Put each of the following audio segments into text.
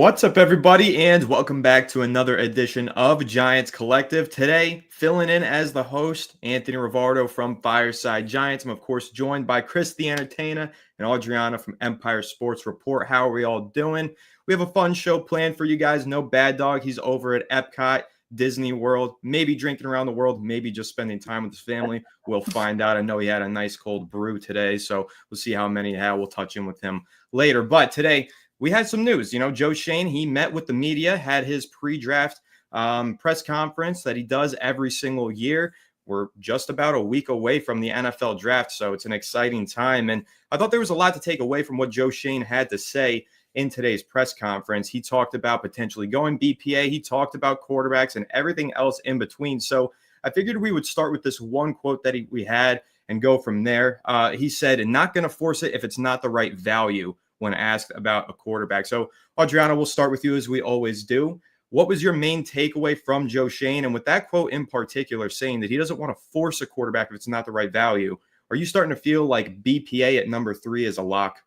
What's up, everybody, and welcome back to another edition of Giants Collective. Today, filling in as the host, Anthony Rivardo from Fireside Giants. I'm, of course, joined by Chris the Entertainer and Adriana from Empire Sports Report. How are we all doing? We have a fun show planned for you guys. No Bad Dog. He's over at Epcot, Disney World, maybe drinking around the world, maybe just spending time with his family. We'll find out. I know he had a nice cold brew today, so we'll see how many he had. We'll touch in with him later. But today, we had some news. Joe Schoen, he met with the media, had his pre-draft press conference that he does every single year. We're just about a week away from the NFL draft, so it's an exciting time. And I thought there was a lot to take away from what Joe Schoen had to say in today's press conference. He talked about potentially going BPA. He talked about quarterbacks and everything else in between. So I figured we would start with this one quote that we had and go from there. He said, "Not going to force it if it's not the right value," when asked about a quarterback. So, Adriana, we'll start with you as we always do. What was your main takeaway from Joe Schoen? And with that quote in particular, saying that he doesn't want to force a quarterback if it's not the right value, are you starting to feel like BPA at number 3 is a lock?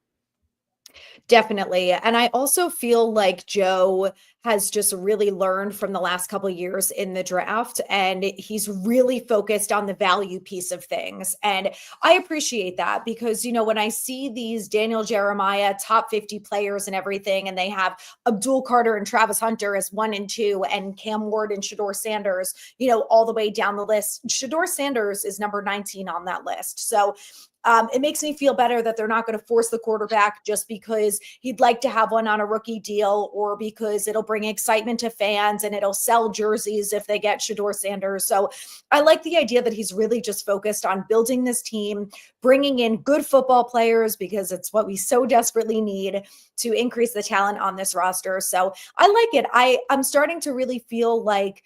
Definitely. And I also feel like Joe has just really learned from the last couple of years in the draft, and he's really focused on the value piece of things. And I appreciate that because, when I see these Daniel Jeremiah top 50 players and everything, and they have Abdul Carter and Travis Hunter as 1 and 2, and Cam Ward and Shador Sanders, all the way down the list. Shador Sanders is number 19 on that list. So it makes me feel better that they're not going to force the quarterback just because he'd like to have one on a rookie deal, or because it'll bring excitement to fans and it'll sell jerseys if they get Shador Sanders. So I like the idea that he's really just focused on building this team, bringing in good football players, because it's what we so desperately need to increase the talent on this roster. So I like it. I'm starting to really feel like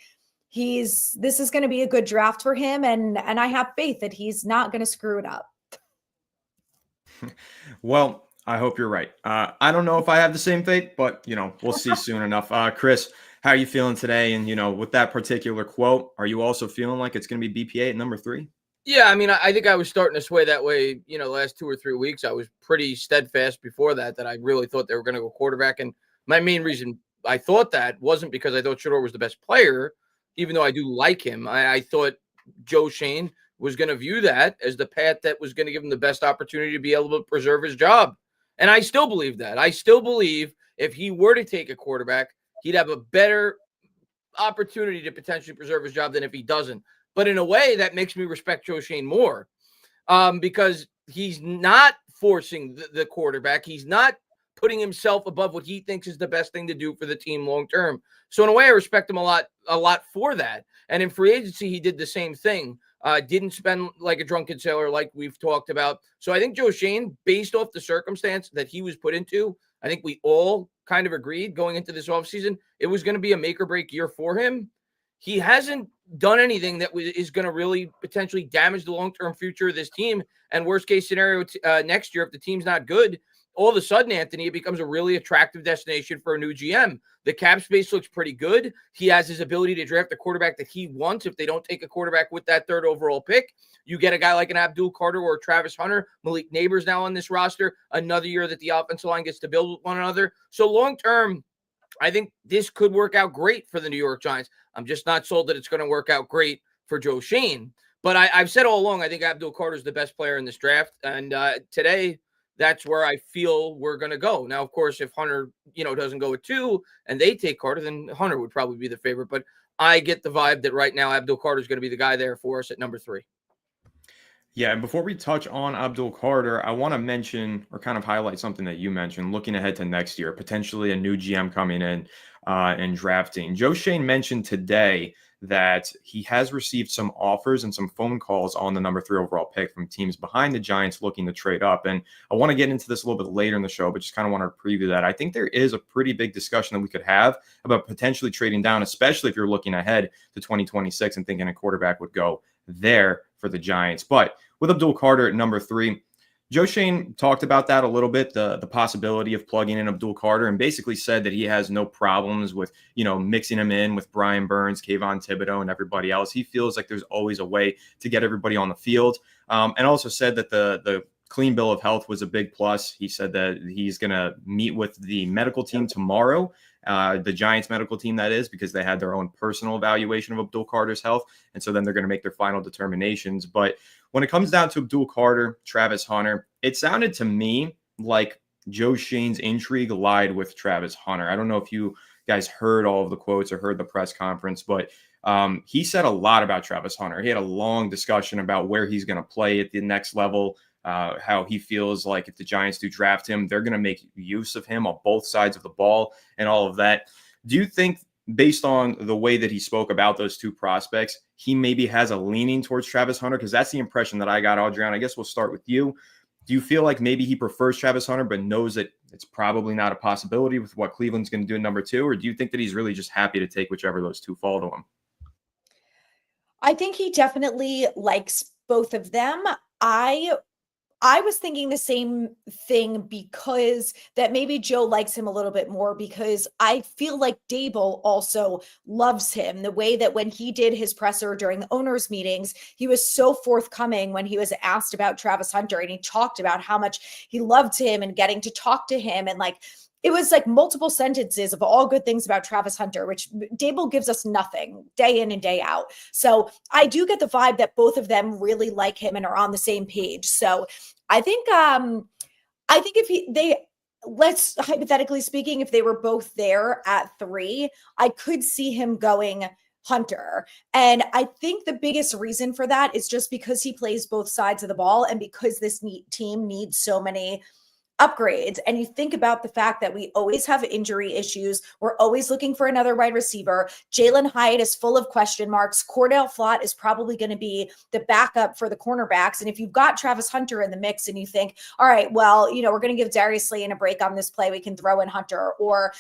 this is going to be a good draft for him. And I have faith that he's not going to screw it up. Well, I hope you're right. I don't know if I have the same faith, but, we'll see soon enough. Chris, how are you feeling today? And, with that particular quote, are you also feeling like it's going to be BPA at number 3? Yeah, I mean, I think I was starting to sway that way, the last 2 or 3 weeks. I was pretty steadfast before that I really thought they were going to go quarterback. And my main reason I thought that wasn't because I thought Shador was the best player, even though I do like him. I thought Joe Schoen was going to view that as the path that was going to give him the best opportunity to be able to preserve his job. And I still believe that. I still believe if he were to take a quarterback, he'd have a better opportunity to potentially preserve his job than if he doesn't. But in a way, that makes me respect Joe Schoen more because he's not forcing the quarterback. He's not putting himself above what he thinks is the best thing to do for the team long term. So in a way, I respect him a lot for that. And in free agency, he did the same thing. Didn't spend like a drunken sailor like we've talked about. So I think Joe Schoen, based off the circumstance that he was put into, I think we all kind of agreed going into this offseason, it was going to be a make or break year for him. He hasn't done anything that is going to really potentially damage the long-term future of this team. And worst case scenario next year, if the team's not good, all of a sudden, Anthony, it becomes a really attractive destination for a new GM. The cap space looks pretty good. He has his ability to draft the quarterback that he wants. If they don't take a quarterback with that 3rd overall pick, you get a guy like an Abdul Carter or Travis Hunter. Malik Neighbors now on this roster. Another year that the offensive line gets to build with one another. So long-term, I think this could work out great for the New York Giants. I'm just not sold that it's going to work out great for Joe Schoen. But I've said all along, I think Abdul Carter is the best player in this draft. And today, that's where I feel we're going to go. Now, of course, if Hunter, doesn't go at 2 and they take Carter, then Hunter would probably be the favorite. But I get the vibe that right now Abdul Carter is going to be the guy there for us at number 3. Yeah, and before we touch on Abdul Carter, I want to mention or kind of highlight something that you mentioned, looking ahead to next year, potentially a new GM coming in and drafting. Joe Schoen mentioned today that he has received some offers and some phone calls on the number 3 overall pick from teams behind the Giants looking to trade up. And I want to get into this a little bit later in the show, but just kind of want to preview that. I think there is a pretty big discussion that we could have about potentially trading down, especially if you're looking ahead to 2026 and thinking a quarterback would go there for the Giants. But with Abdul Carter at number 3, Joe Schoen talked about that a little bit, the possibility of plugging in Abdul Carter, and basically said that he has no problems with, mixing him in with Brian Burns, Kayvon Thibodeau, and everybody else. He feels like there's always a way to get everybody on the field, and also said that the clean bill of health was a big plus. He said that he's going to meet with the medical team tomorrow the Giants medical team, that is, because they had their own personal evaluation of Abdul Carter's health. And so then they're going to make their final determinations. But when it comes down to Abdul Carter, Travis Hunter, it sounded to me like Joe Schoen's intrigue lied with Travis Hunter. I don't know if you guys heard all of the quotes or heard the press conference, but he said a lot about Travis Hunter. He had a long discussion about where he's going to play at the next level, how he feels like if the Giants do draft him, they're going to make use of him on both sides of the ball and all of that. Do you think, based on the way that he spoke about those two prospects, he maybe has a leaning towards Travis Hunter? Because that's the impression that I got, Adrian. I guess we'll start with you. Do you feel like maybe he prefers Travis Hunter, but knows that it's probably not a possibility with what Cleveland's going to do in number 2? Or do you think that he's really just happy to take whichever those two fall to him? I think he definitely likes both of them. I was thinking the same thing, because that maybe Joe likes him a little bit more, because I feel like Dable also loves him. The way that when he did his presser during the owners' meetings, he was so forthcoming when he was asked about Travis Hunter, and he talked about how much he loved him and getting to talk to him, and like it was like multiple sentences of all good things about Travis Hunter, which Dable gives us nothing day in and day out. So I do get the vibe that both of them really like him and are on the same page. So I think if let's hypothetically speaking, if they were both there at 3, I could see him going Hunter. And I think the biggest reason for that is just because he plays both sides of the ball, and because this team needs so many upgrades. And you think about the fact that we always have injury issues. We're always looking for another wide receiver. Jalen Hyatt is full of question marks. Cordell Flott is probably going to be the backup for the cornerbacks. And if you've got Travis Hunter in the mix and you think, all right, well, we're going to give Darius Slayton a break on this play, we can throw in Hunter, or,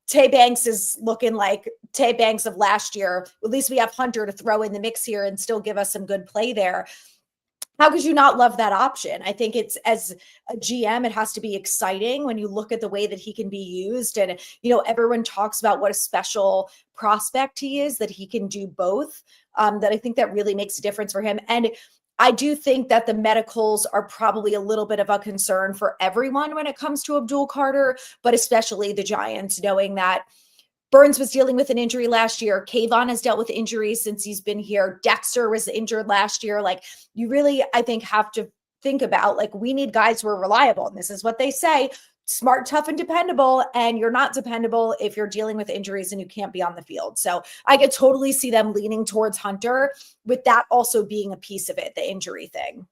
Tay Banks is looking like Tay Banks of last year. At least we have Hunter to throw in the mix here and still give us some good play there. How could you not love that option? I think it's, as a GM, it has to be exciting when you look at the way that he can be used. And, everyone talks about what a special prospect he is, that he can do both. That I think that really makes a difference for him. And I do think that the medicals are probably a little bit of a concern for everyone when it comes to Abdul Carter, but especially the Giants, knowing that Burns was dealing with an injury last year. Kayvon has dealt with injuries since he's been here. Dexter was injured last year. Like, you really, I think, have to think about, like, we need guys who are reliable. And this is what they say: smart, tough, and dependable. And you're not dependable if you're dealing with injuries and you can't be on the field. So I could totally see them leaning towards Hunter, with that also being a piece of it, the injury thing.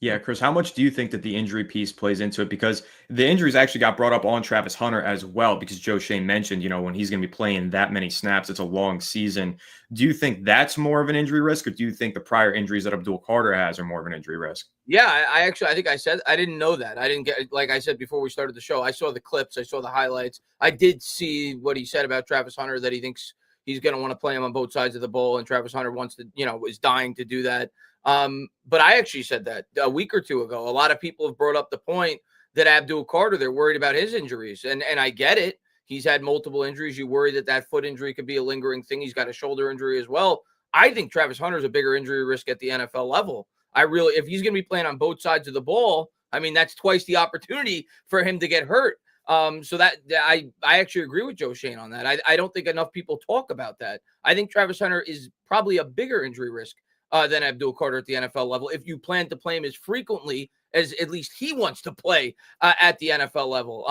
Yeah, Chris, how much do you think that the injury piece plays into it? Because the injuries actually got brought up on Travis Hunter as well, because Joe Schoen mentioned, when he's going to be playing that many snaps, it's a long season. Do you think that's more of an injury risk, or do you think the prior injuries that Abdul Carter has are more of an injury risk? Yeah, I think I said, I didn't know that. I didn't get, like I said before we started the show, I saw the clips, I saw the highlights. I did see what he said about Travis Hunter, that he thinks he's going to want to play him on both sides of the ball, and Travis Hunter wants to, is dying to do that. But I actually said that a week or two ago. A lot of people have brought up the point that Abdul Carter, they're worried about his injuries. And I get it. He's had multiple injuries. You worry that foot injury could be a lingering thing. He's got a shoulder injury as well. I think Travis Hunter is a bigger injury risk at the NFL level. If he's going to be playing on both sides of the ball, that's twice the opportunity for him to get hurt. So that I actually agree with Joe Schoen on that. I don't think enough people talk about that. I think Travis Hunter is probably a bigger injury risk than Abdul Carter at the NFL level, if you plan to play him as frequently as at least he wants to play at the NFL level.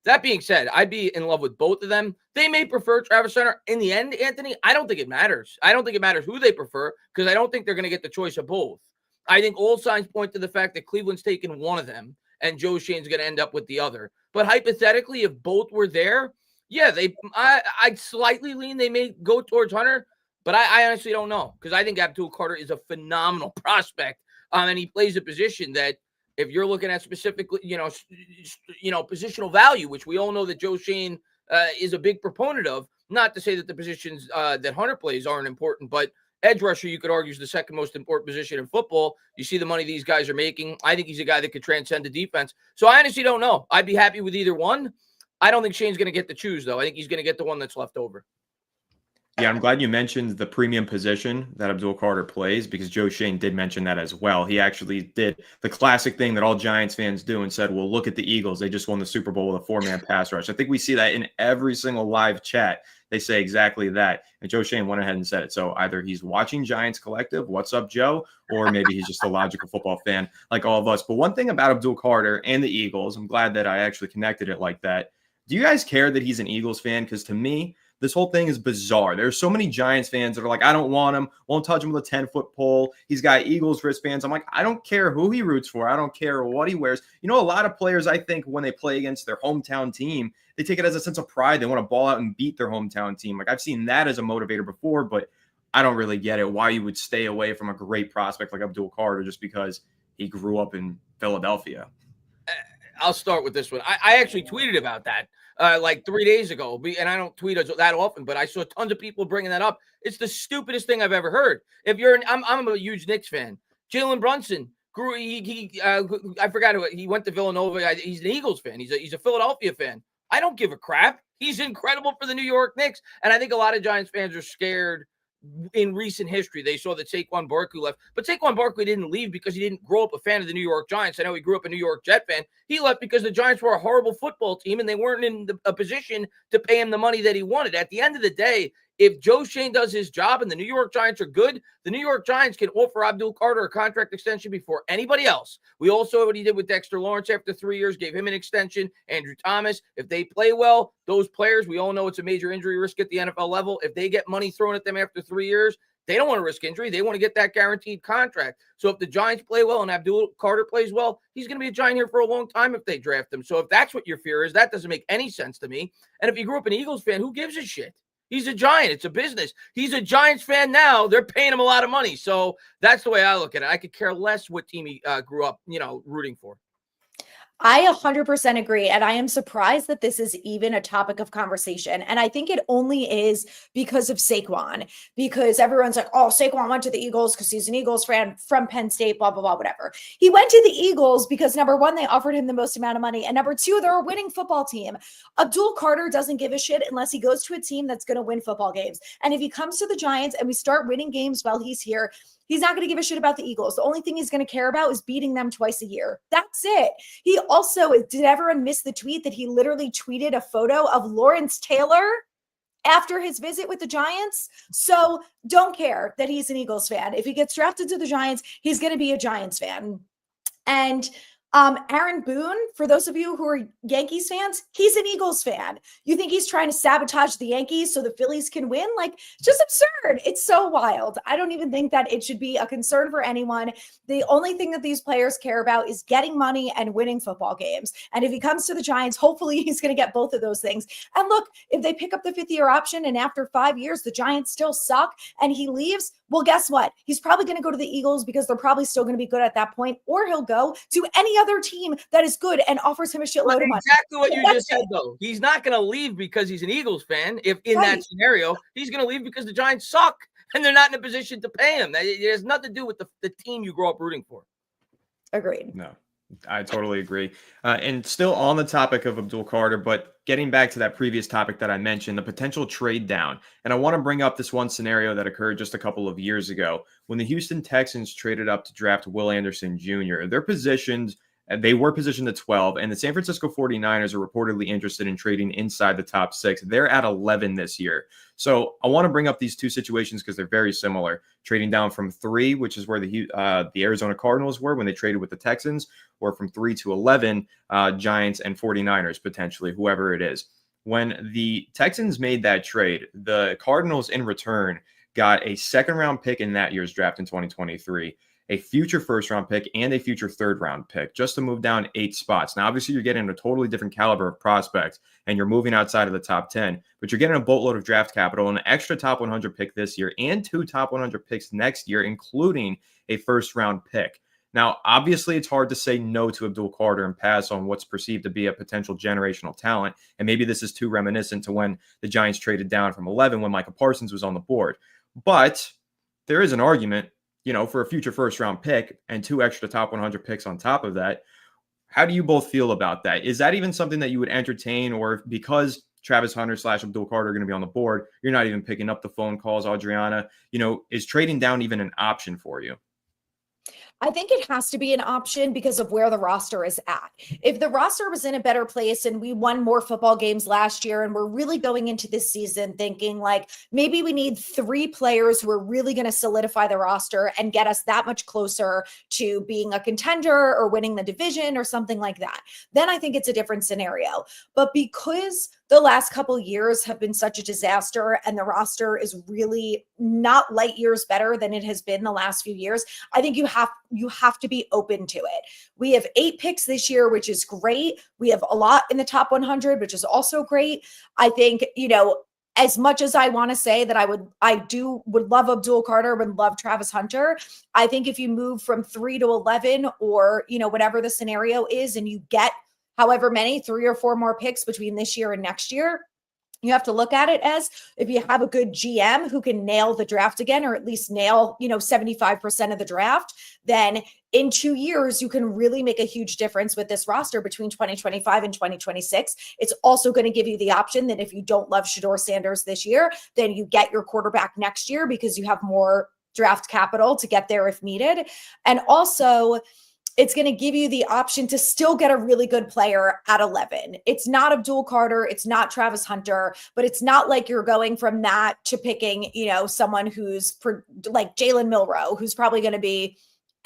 That being said, I'd be in love with both of them. They may prefer Travis Hunter. In the end, Anthony, I don't think it matters. I don't think it matters who they prefer, because I don't think they're going to get the choice of both. I think all signs point to the fact that Cleveland's taken one of them, and Joe Schoen's going to end up with the other. But hypothetically, if both were there, yeah, I'd slightly lean they may go towards Hunter. But I honestly don't know, because I think Abdul Carter is a phenomenal prospect, and he plays a position that, if you're looking at specifically, positional value, which we all know that Joe Schoen is a big proponent of. Not to say that the positions that Hunter plays aren't important, but edge rusher, you could argue, is the second most important position in football. You see the money these guys are making. I think he's a guy that could transcend the defense. So I honestly don't know. I'd be happy with either one. I don't think Shane's going to get to choose, though. I think he's going to get the one that's left over. Yeah, I'm glad you mentioned the premium position that Abdul Carter plays because Joe Shane did mention that as well. He actually did the classic thing that all Giants fans do and said, well, look at the Eagles. They just won the Super Bowl with a 4-man pass rush. I think we see that in every single live chat. They say exactly that. And Joe Shane went ahead and said it. So either he's watching Giants Collective, what's up, Joe? Or maybe he's just a logical football fan like all of us. But one thing about Abdul Carter and the Eagles, I'm glad that I actually connected it like that. Do you guys care that he's an Eagles fan? Because to me, this whole thing is bizarre. There's so many Giants fans that are like, I don't want him, won't touch him with a 10-foot pole. He's got Eagles wristbands. I'm like, I don't care who he roots for. I don't care what he wears. You know, a lot of players, I think, when they play against their hometown team, they take it as a sense of pride. They want to ball out and beat their hometown team. Like, I've seen that as a motivator before, but I don't really get it, why you would stay away from a great prospect like Abdul Carter just because he grew up in Philadelphia. I'll start with this one. I actually tweeted about that like 3 days ago, and I don't tweet that often, but I saw tons of people bringing that up. It's the stupidest thing I've ever heard. If you're I'm a huge Knicks fan. Jalen Brunson grew. I forgot who he went to Villanova. He's an Eagles fan. He's a Philadelphia fan. I don't give a crap. He's incredible for the New York Knicks, and I think a lot of Giants fans are scared. In recent history, they saw that Saquon Barkley left, but Saquon Barkley didn't leave because he didn't grow up a fan of the New York Giants. I know he grew up a New York Jet fan. He left because the Giants were a horrible football team and they weren't in a position to pay him the money that he wanted. At the end of the day, if Joe Shane does his job and the New York Giants are good, the New York Giants can offer Abdul Carter a contract extension before anybody else. We all saw what he did with Dexter Lawrence after 3 years, gave him an extension. Andrew Thomas, if they play well, those players, we all know it's a major injury risk at the NFL level. If they get money thrown at them after 3 years, they don't want to risk injury. They want to get that guaranteed contract. So if the Giants play well and Abdul Carter plays well, he's going to be a Giant here for a long time if they draft him. So if that's what your fear is, that doesn't make any sense to me. And if you grew up an Eagles fan, who gives a shit? He's a Giant. It's a business. He's a Giants fan now. They're paying him a lot of money. So that's the way I look at it. I could care less what team he grew up, rooting for. I 100% agree. And I am surprised that this is even a topic of conversation. And I think it only is because of Saquon, because everyone's like, oh, Saquon went to the Eagles because he's an Eagles fan from Penn State, blah, blah, blah, whatever. He went to the Eagles because number one, they offered him the most amount of money. And number two, they're a winning football team. Abdul Carter doesn't give a shit unless he goes to a team that's going to win football games. And if he comes to the Giants and we start winning games while he's here, he's not going to give a shit about the Eagles. The only thing he's going to care about is beating them twice a year. That's it. He also, did everyone miss the tweet that he literally tweeted a photo of Lawrence Taylor after his visit with the Giants? So don't care that he's an Eagles fan. If he gets drafted to the Giants, he's going to be a Giants fan. And Aaron Boone, for those of you who are Yankees fans, he's an Eagles fan. You think he's trying to sabotage the Yankees so the Phillies can win? Like, it's just absurd. It's so wild. I don't even think that it should be a concern for anyone. The only thing that these players care about is getting money and winning football games. And if he comes to the Giants, hopefully he's going to get both of those things. And look, if they pick up the 5th-year option and after 5 years, the Giants still suck and he leaves, well, guess what? He's probably going to go to the Eagles because they're probably still going to be good at that point, or he'll go to any other team that is good and offers him a shitload of money. Exactly what you just said, though. He's not going to leave because he's an Eagles fan. If in that scenario, he's going to leave because the Giants suck and they're not in a position to pay him. It has nothing to do with the team you grow up rooting for. Agreed. No, I totally agree. And still on the topic of Abdul Carter, but getting back to that previous topic that I mentioned, the potential trade down. And I want to bring up this one scenario that occurred just a couple of years ago when the Houston Texans traded up to draft Will Anderson Jr. They were positioned at 12, and the San Francisco 49ers are reportedly interested in trading inside the top 6. They're at 11 this year. So I want to bring up these two situations because they're very similar. Trading down from 3, which is where the Arizona Cardinals were when they traded with the Texans, or from 3 to 11, Giants and 49ers, potentially, whoever it is. When the Texans made that trade, the Cardinals in return got a 2nd-round pick in that year's draft in 2023, a future 1st-round pick, and a future 3rd-round pick, just to move down 8 spots. Now, obviously, you're getting a totally different caliber of prospects, and you're moving outside of the top 10, but you're getting a boatload of draft capital, an extra top 100 pick this year, and 2 top 100 picks next year, including a 1st-round pick. Now, obviously, it's hard to say no to Abdul Carter and pass on what's perceived to be a potential generational talent, and maybe this is too reminiscent to when the Giants traded down from 11 when Micah Parsons was on the board. But there is an argument, for a future 1st-round pick and 2 extra top 100 picks on top of that. How do you both feel about that? Is that even something that you would entertain, or because Travis Hunter / Abdul Carter are going to be on the board, you're not even picking up the phone calls. Adriana, is trading down even an option for you? I think it has to be an option because of where the roster is at. If the roster was in a better place and we won more football games last year and we're really going into this season thinking like maybe we need 3 players who are really going to solidify the roster and get us that much closer to being a contender or winning the division or something like that, then I think it's a different scenario. But because the last couple years have been such a disaster and the roster is really not light years better than it has been the last few years, I think you have to be open to it. We have 8 picks this year, which is great. We have a lot in the top 100, which is also great. I think, as much as I want to say that I would love Abdul Carter, would love Travis Hunter, I think if you move from 3 to 11 or, whatever the scenario is, and you get however many, 3 or 4 more picks between this year and next year, you have to look at it as if you have a good GM who can nail the draft again, or at least nail, 75% of the draft, then in 2 years, you can really make a huge difference with this roster between 2025 and 2026. It's also going to give you the option that if you don't love Shedeur Sanders this year, then you get your quarterback next year because you have more draft capital to get there if needed. And also, it's going to give you the option to still get a really good player at 11. It's not Abdul Carter. It's not Travis Hunter, but it's not like you're going from that to picking, someone who's like Jalen Milroe, who's probably going to be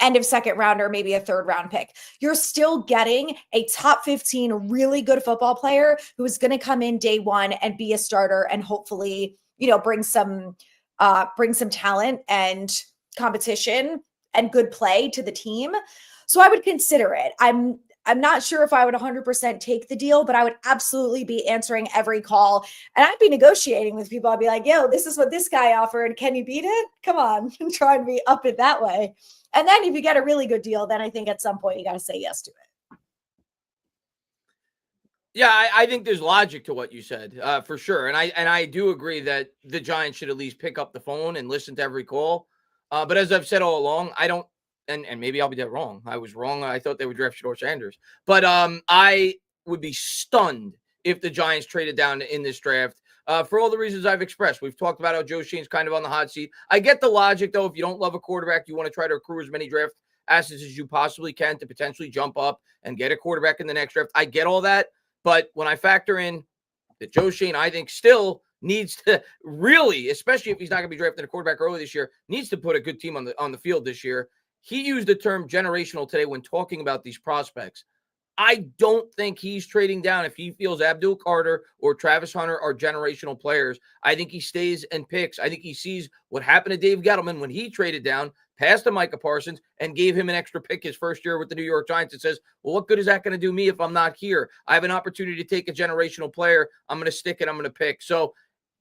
end of second round or maybe a 3rd round pick. You're still getting a top 15 really good football player who is going to come in day one and be a starter and hopefully, bring some talent and competition and good play to the team. So I would consider it. I'm not sure if I would 100% take the deal, but I would absolutely be answering every call. And I'd be negotiating with people. I'd be like, yo, this is what this guy offered. Can you beat it? Come on, try and be up it that way. And then if you get a really good deal, then I think at some point you got to say yes to it. Yeah, I think there's logic to what you said, for sure. And I do agree that the Giants should at least pick up the phone and listen to every call. But as I've said all along, I don't, and maybe I'll be dead wrong. I was wrong. I thought they would draft Shedeur Sanders. But I would be stunned if the Giants traded down in this draft for all the reasons I've expressed. We've talked about how Joe Schoen's kind of on the hot seat. I get the logic, though. If you don't love a quarterback, you want to try to accrue as many draft assets as you possibly can to potentially jump up and get a quarterback in the next draft. I get all that. But when I factor in that Joe Schoen, I think, still needs to really, especially if he's not going to be drafting a quarterback early this year, needs to put a good team on the field this year. He used the term generational today when talking about these prospects. I don't think he's trading down if he feels Abdul Carter or Travis Hunter are generational players. I think he stays and picks. I think he sees what happened to Dave Gettleman when he traded down, passed to Micah Parsons, and gave him an extra pick his first year with the New York Giants. It says, well, what good is that going to do me if I'm not here? I have an opportunity to take a generational player. I'm going to stick it. I'm going to pick. So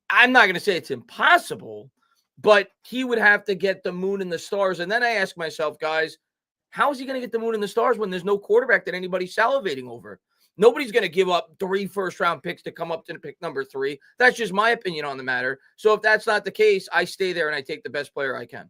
I'm not going to say it's impossible, but he would have to get the moon and the stars. And then I ask myself, guys, how is he going to get the moon and the stars when there's no quarterback that anybody's salivating over? Nobody's going to give up 3 first-round picks to come up to pick number 3. That's just my opinion on the matter. So if that's not the case, I stay there and I take the best player I can.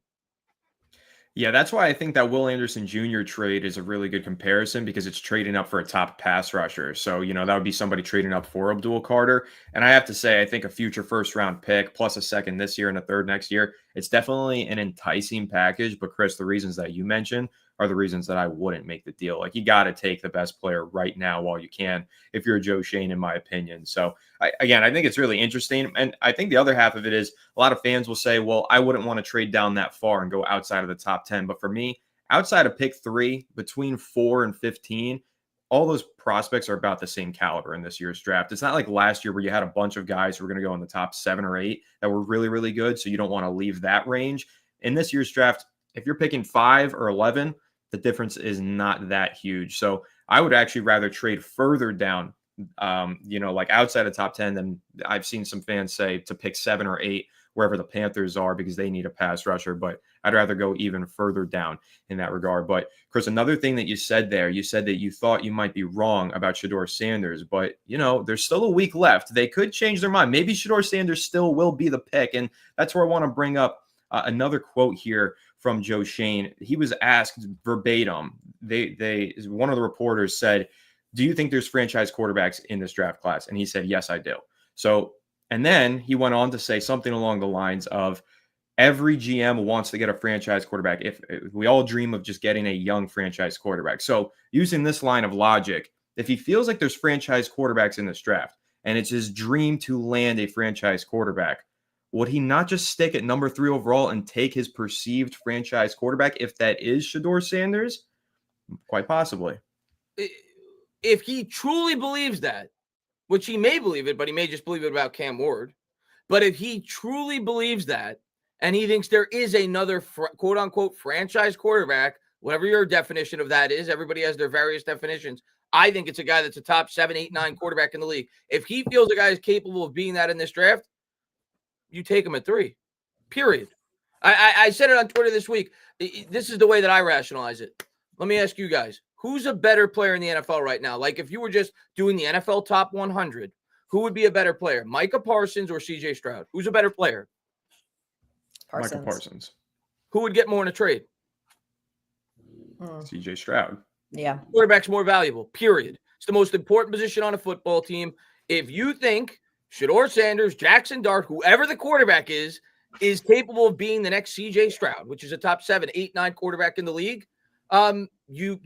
Yeah, that's why I think that Will Anderson Jr. trade is a really good comparison because it's trading up for a top pass rusher. So, that would be somebody trading up for Abdul Carter. And I have to say, I think a future first-round pick plus a second this year and a third next year, it's definitely an enticing package. But, Chris, the reasons that you mentioned are the reasons that I wouldn't make the deal. Like, you got to take the best player right now while you can if you're Joe Schoen, in my opinion. So, I think it's really interesting. And I think the other half of it is a lot of fans will say, well, I wouldn't want to trade down that far and go outside of the top 10. But for me, outside of pick 3, between 4 and 15, all those prospects are about the same caliber in this year's draft. It's not like last year where you had a bunch of guys who were going to go in the top 7 or 8 that were really, really good. So you don't want to leave that range. In this year's draft, if you're picking 5 or 11, the difference is not that huge. So I would actually rather trade further down, like outside of top 10 than I've seen some fans say to pick 7 or 8, wherever the Panthers are, because they need a pass rusher. But I'd rather go even further down in that regard. But Chris, another thing that you said there, you said that you thought you might be wrong about Shedeur Sanders, but there's still a week left. They could change their mind. Maybe Shedeur Sanders still will be the pick. And that's where I want to bring up another quote here from Joe Schoen. He was asked verbatim. One of the reporters said, do you think there's franchise quarterbacks in this draft class? And he said, yes, I do. So, and then he went on to say something along the lines of every GM wants to get a franchise quarterback. If we all dream of just getting a young franchise quarterback. So using this line of logic, if he feels like there's franchise quarterbacks in this draft and it's his dream to land a franchise quarterback, would he not just stick at number 3 overall and take his perceived franchise quarterback if that is Shedeur Sanders? Quite possibly. If he truly believes that, which he may believe it, but he may just believe it about Cam Ward. But if he truly believes that, and he thinks there is another quote unquote franchise quarterback, whatever your definition of that is, everybody has their various definitions. I think it's a guy that's a top 7, 8, 9 quarterback in the league. If he feels a guy is capable of being that in this draft, you take him at 3, period. I said it on Twitter this week. This is the way that I rationalize it. Let me ask you guys, who's a better player in the NFL right now? Like if you were just doing the NFL top 100, who would be a better player, Micah Parsons or CJ Stroud? Who's a better player? Parsons. Michael Parsons. Who would get more in a trade? CJ Stroud. Yeah. Quarterback's more valuable, period. It's the most important position on a football team. If you think Shedeur Sanders, Jackson Dart, whoever the quarterback is capable of being the next CJ Stroud, which is a top 7, 8, 9 quarterback in the league, you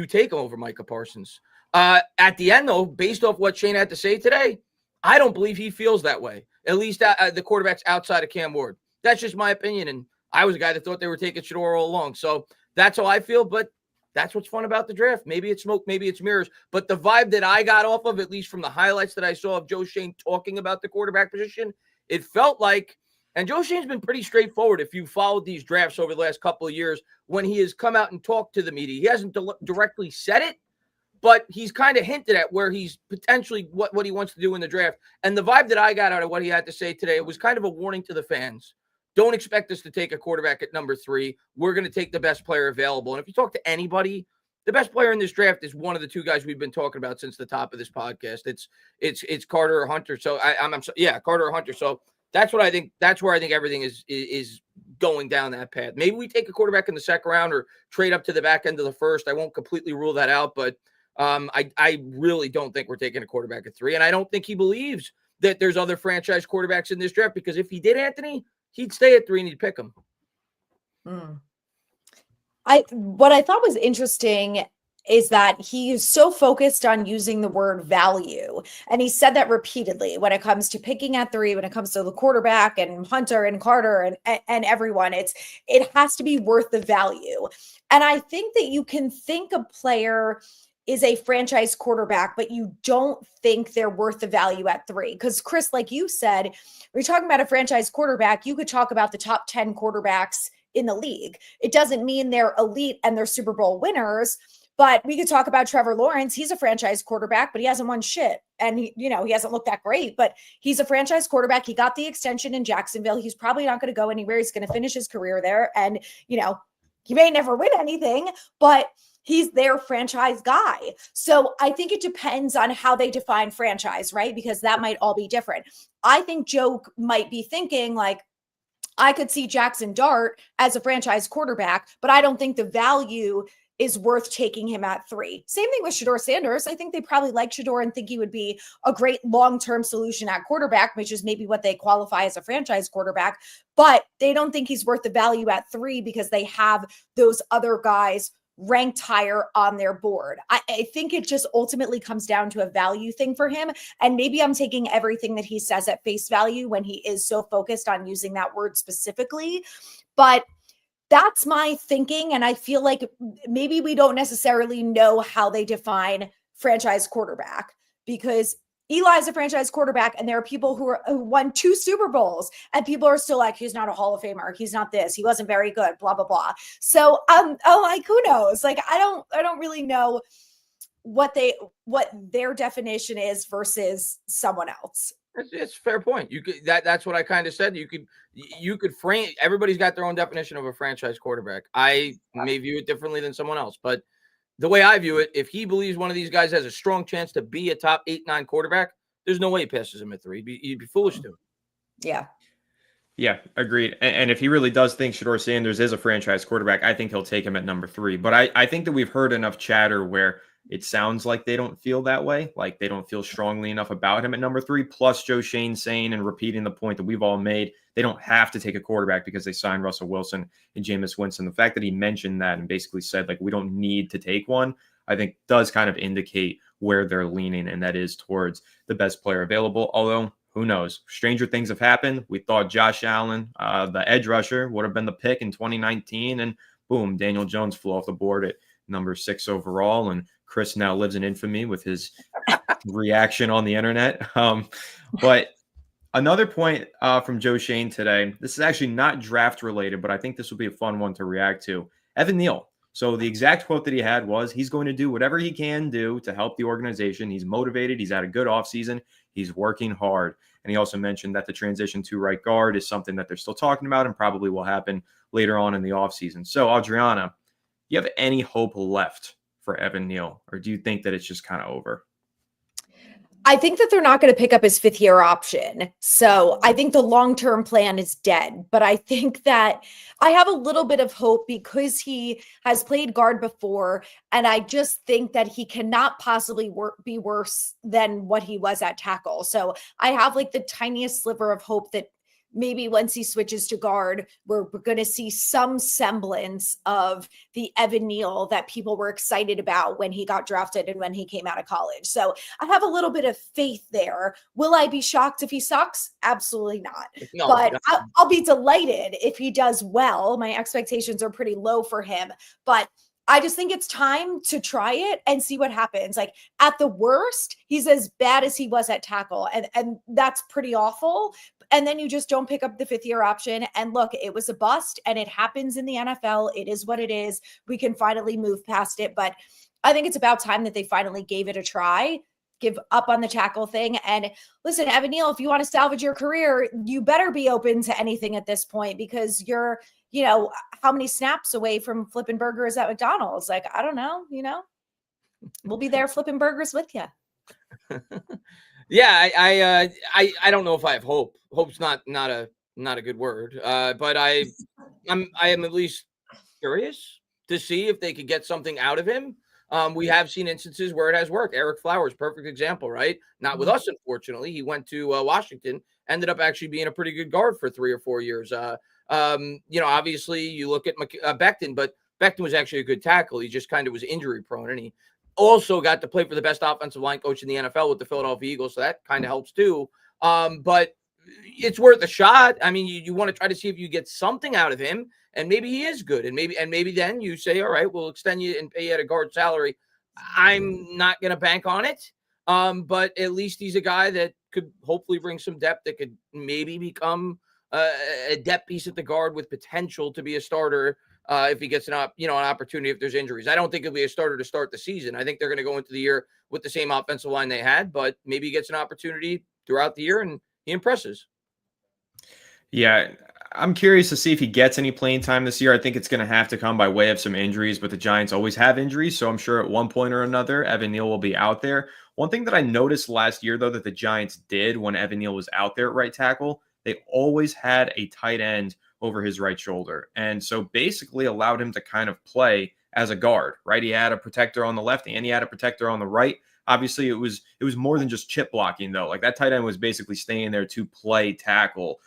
take him over Micah Parsons. At the end, though, based off what Shane had to say today, I don't believe he feels that way. At least the quarterbacks outside of Cam Ward. That's just my opinion, and I was a guy that thought they were taking Shedeur all along. So that's how I feel, but that's what's fun about the draft. Maybe it's smoke, maybe it's mirrors. But the vibe that I got off of, at least from the highlights that I saw of Joe Schoen talking about the quarterback position, it felt like, and Joe Schoen's been pretty straightforward if you followed these drafts over the last couple of years, when he has come out and talked to the media. He hasn't directly said it, but he's kind of hinted at where he's potentially what he wants to do in the draft. And the vibe that I got out of what he had to say today, it was kind of a warning to the fans. Don't expect us to take a quarterback at number 3. We're going to take the best player available. And if you talk to anybody, the best player in this draft is one of the 2 guys we've been talking about since the top of this podcast. It's Carter or Hunter. So Carter or Hunter. So that's what I think. That's where I think everything is going down that path. Maybe we take a quarterback in the 2nd round or trade up to the back end of the 1st. I won't completely rule that out, but I really don't think we're taking a quarterback at 3. And I don't think he believes that there's other franchise quarterbacks in this draft, because if he did, Anthony, he'd stay at 3 and he'd pick him. What I thought was interesting is that he is so focused on using the word value. And he said that repeatedly when it comes to picking at 3, when it comes to the quarterback and Hunter and Carter and everyone, it has to be worth the value. And I think that you can think a player is a franchise quarterback, but you don't think they're worth the value at 3. Because Chris, like you said, when you're talking about a franchise quarterback, you could talk about the top 10 quarterbacks in the league. It doesn't mean they're elite and they're Super Bowl winners, but we could talk about Trevor Lawrence. He's a franchise quarterback, but he hasn't won shit. And he hasn't looked that great, but he's a franchise quarterback. He got the extension in Jacksonville. He's probably not going to go anywhere. He's going to finish his career there. And, he may never win anything, but he's their franchise guy. So I think it depends on how they define franchise, right? Because that might all be different. I think Joe might be thinking like, I could see Jackson Dart as a franchise quarterback, but I don't think the value is worth taking him at 3. Same thing with Shedeur Sanders. I think they probably like Shedeur and think he would be a great long-term solution at quarterback, which is maybe what they qualify as a franchise quarterback, but they don't think he's worth the value at 3 because they have those other guys ranked higher on their board. I think it just ultimately comes down to a value thing for him. And maybe I'm taking everything that he says at face value when he is so focused on using that word specifically, but that's my thinking. And I feel like maybe we don't necessarily know how they define franchise quarterback, because Eli's a franchise quarterback and there are people who won 2 Super Bowls and people are still like, he's not a Hall of Famer. He's not this. He wasn't very good, blah, blah, blah. So like, who knows? Like, I don't really know what their definition is versus someone else. It's a fair point. You could that's what I kind of said. You could frame, everybody's got their own definition of a franchise quarterback. I may view it differently than someone else, but the way I view it, if he believes one of these guys has a strong chance to be a top 8, 9 quarterback, there's no way he passes him at 3. He'd be foolish to. Yeah, agreed. And if he really does think Shedeur Sanders is a franchise quarterback, I think he'll take him at number 3. But I think that we've heard enough chatter where It sounds like they don't feel that way, like they don't feel strongly enough about him at number 3. Plus, Joe Schoen saying and repeating the point that we've all made, they don't have to take a quarterback because they signed Russell Wilson and Jameis Winston. The fact that he mentioned that and basically said, like, we don't need to take one, I think does kind of indicate where they're leaning, and that is towards the best player available. Although, who knows? Stranger things have happened. We thought Josh Allen, the edge rusher, would have been the pick in 2019, and boom, Daniel Jones flew off the board at number 6 overall, and Chris now lives in infamy with his reaction on the internet. But another point from Joe Schoen today, this is actually not draft related, but I think this will be a fun one to react to. Evan Neal. So the exact quote that he had was, he's going to do whatever he can do to help the organization. He's motivated. He's had a good offseason. He's working hard. And he also mentioned that the transition to right guard is something that they're still talking about and probably will happen later on in the offseason. So, Adriana, do you have any hope left for Evan Neal, or do you think that it's just kind of over? I think that they're not going to pick up his 5th-year option. So I think the long-term plan is dead. But I think that I have a little bit of hope because he has played guard before. And I just think that he cannot possibly be worse than what he was at tackle. So I have like the tiniest sliver of hope that maybe once he switches to guard, we're going to see some semblance of the Evan Neal that people were excited about when he got drafted and when he came out of college. So I have a little bit of faith there. Will I be shocked if he sucks? Absolutely not. No, but I'll be delighted if he does well. My expectations are pretty low for him, but I just think it's time to try it and see what happens. Like at the worst, he's as bad as he was at tackle. And that's pretty awful. And then you just don't pick up the 5th-year option. And look, it was a bust and it happens in the NFL. It is what it is. We can finally move past it. But I think it's about time that they finally gave it a try, give up on the tackle thing. And listen, Evan Neal, if you want to salvage your career, you better be open to anything at this point because you're, how many snaps away from flipping burgers at McDonald's? Like, I don't know, we'll be there flipping burgers with you. Yeah, I don't know if I have hope. Hope's not a good word. But I am at least curious to see if they could get something out of him. We have seen instances where it has worked. Eric Flowers, perfect example, right? Not with us, unfortunately. He went to Washington, ended up actually being a pretty good guard for 3 or 4 years. Obviously you look at Becton, but Becton was actually a good tackle. He just kind of was injury prone, and he also got to play for the best offensive line coach in the NFL with the Philadelphia Eagles. So that kind of helps too. But it's worth a shot. I mean, you want to try to see if you get something out of him, and maybe he is good. And maybe then you say, all right, we'll extend you and pay you at a guard salary. I'm not going to bank on it. But at least he's a guy that could hopefully bring some depth that could maybe become a depth piece at the guard with potential to be a starter if he gets an opportunity if there's injuries. I don't think he'll be a starter to start the season. I think they're going to go into the year with the same offensive line they had, but maybe he gets an opportunity throughout the year and he impresses. Yeah, I'm curious to see if he gets any playing time this year. I think it's going to have to come by way of some injuries, but the Giants always have injuries, so I'm sure at one point or another, Evan Neal will be out there. One thing that I noticed last year, though, that the Giants did when Evan Neal was out there at right tackle, they always had a tight end over his right shoulder. And so basically allowed him to kind of play as a guard, right? He had a protector on the left and he had a protector on the right. Obviously, it was more than just chip blocking, though. Like that tight end was basically staying there to play tackle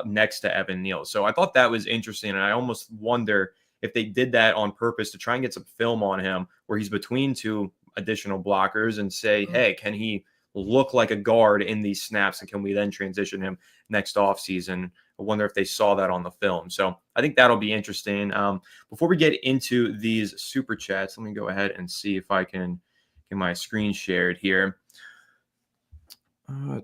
next to Evan Neal. So I thought that was interesting. And I almost wonder if they did that on purpose to try and get some film on him where he's between 2 additional blockers and say, hey, can he look like a guard in these snaps, and can we then transition him next offseason? I wonder if they saw that on the film. So I think that'll be interesting. Before we get into these super chats, let me go ahead and see if I can get my screen shared here.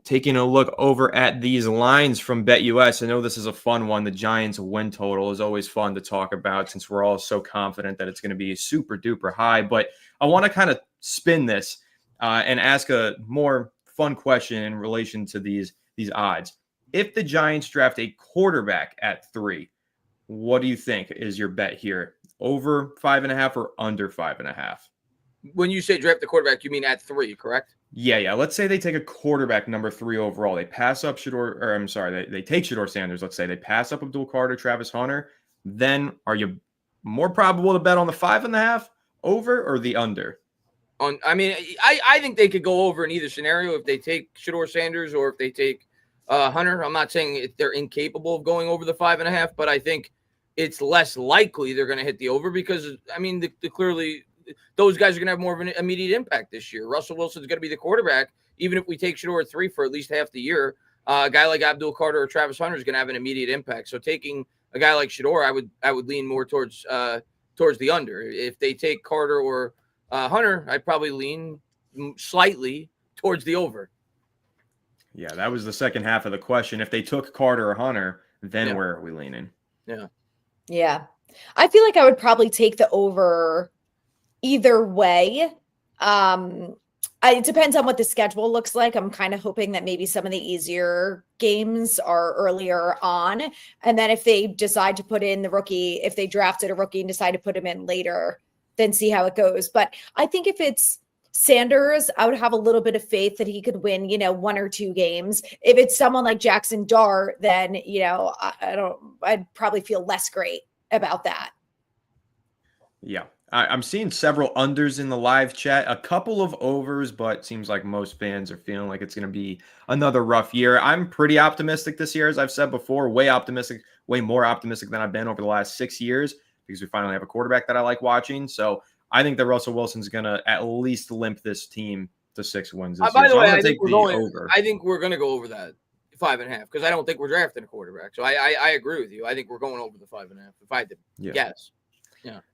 Taking a look over at these lines from BetUS. I know this is a fun one. The Giants win total is always fun to talk about since we're all so confident that it's going to be super duper high. But I want to kind of spin this and ask a more fun question in relation to these odds. If the Giants draft a quarterback at 3, what do you think is your bet here? Over 5.5 or under 5.5? When you say draft the quarterback, you mean at 3, correct? Yeah. Let's say they take a quarterback number 3 overall. They pass up they take Shedeur Sanders. Let's say they pass up Abdul Carter, Travis Hunter. Then are you more probable to bet on the 5.5 over or the under? I mean, I think they could go over in either scenario if they take Shedeur Sanders or if they take Hunter. I'm not saying they're incapable of going over the 5.5, but I think it's less likely they're going to hit the over because, I mean, clearly those guys are going to have more of an immediate impact this year. Russell Wilson's going to be the quarterback, even if we take Shedeur at 3 for at least half the year. A guy like Abdul Carter or Travis Hunter is going to have an immediate impact. So taking a guy like Shedeur, I would lean more towards the under. If they take Carter or Hunter, I'd probably lean slightly towards the over. Yeah, that was the second half of the question. If they took Carter or Hunter, then where are we leaning? Yeah. I feel like I would probably take the over either way. It depends on what the schedule looks like. I'm kind of hoping that maybe some of the easier games are earlier on. And then if they decide to put in the rookie, if they drafted a rookie and decide to put him in later, then see how it goes. But I think if it's Sanders, I would have a little bit of faith that he could win, 1 or 2 games. If it's someone like Jackson Dart, then, I'd probably feel less great about that. Yeah. I'm seeing several unders in the live chat, a couple of overs, but it seems like most fans are feeling like it's going to be another rough year. I'm pretty optimistic this year, as I've said before, way more optimistic than I've been over the last 6 years because we finally have a quarterback that I like watching. So I think that Russell Wilson's going to at least limp this team to 6 wins this year. By the way, I think we're going to go over that 5.5 because I don't think we're drafting a quarterback. So I agree with you. I think we're going over the 5.5 if I had to guess.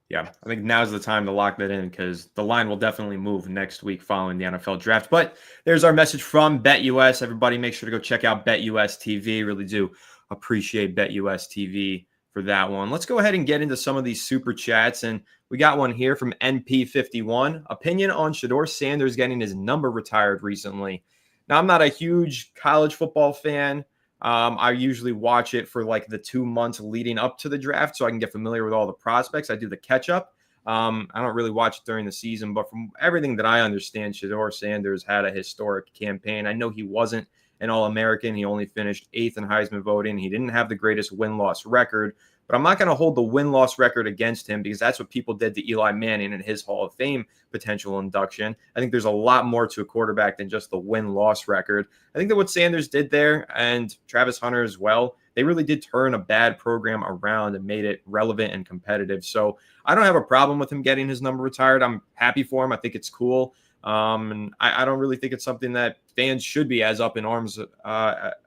Yeah, I think now's the time to lock that in because the line will definitely move next week following the NFL draft. But there's our message from BetUS. Everybody make sure to go check out BetUS TV. Really do appreciate BetUS TV for that one. Let's go ahead and get into some of these super chats. And we got one here from NP51. Opinion on Shedeur Sanders getting his number retired recently. Now, I'm not a huge college football fan. I usually watch it for like the 2 months leading up to the draft so I can get familiar with all the prospects. I do the catch up. I don't really watch it during the season, but from everything that I understand, Shedeur Sanders had a historic campaign. I know he wasn't an All-American. He only finished 8th in Heisman voting. He didn't have the greatest win-loss record, but I'm not going to hold the win-loss record against him because that's what people did to Eli Manning in his Hall of Fame potential induction. I think there's a lot more to a quarterback than just the win-loss record. I think that what Sanders did there, and Travis Hunter as well, they really did turn a bad program around and made it relevant and competitive. So I don't have a problem with him getting his number retired. I'm happy for him. I think it's cool. And I don't really think it's something that fans should be as up in arms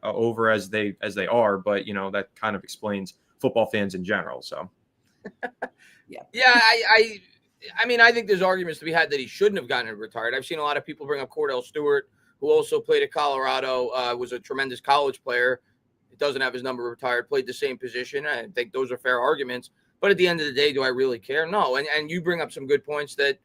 over as they are. But, that kind of explains football fans in general. So, I mean, I think there's arguments to be had that he shouldn't have gotten it retired. I've seen a lot of people bring up Cordell Stewart, who also played at Colorado, was a tremendous college player. He doesn't have his number retired, played the same position. I think those are fair arguments. But at the end of the day, do I really care? No. And you bring up some good points that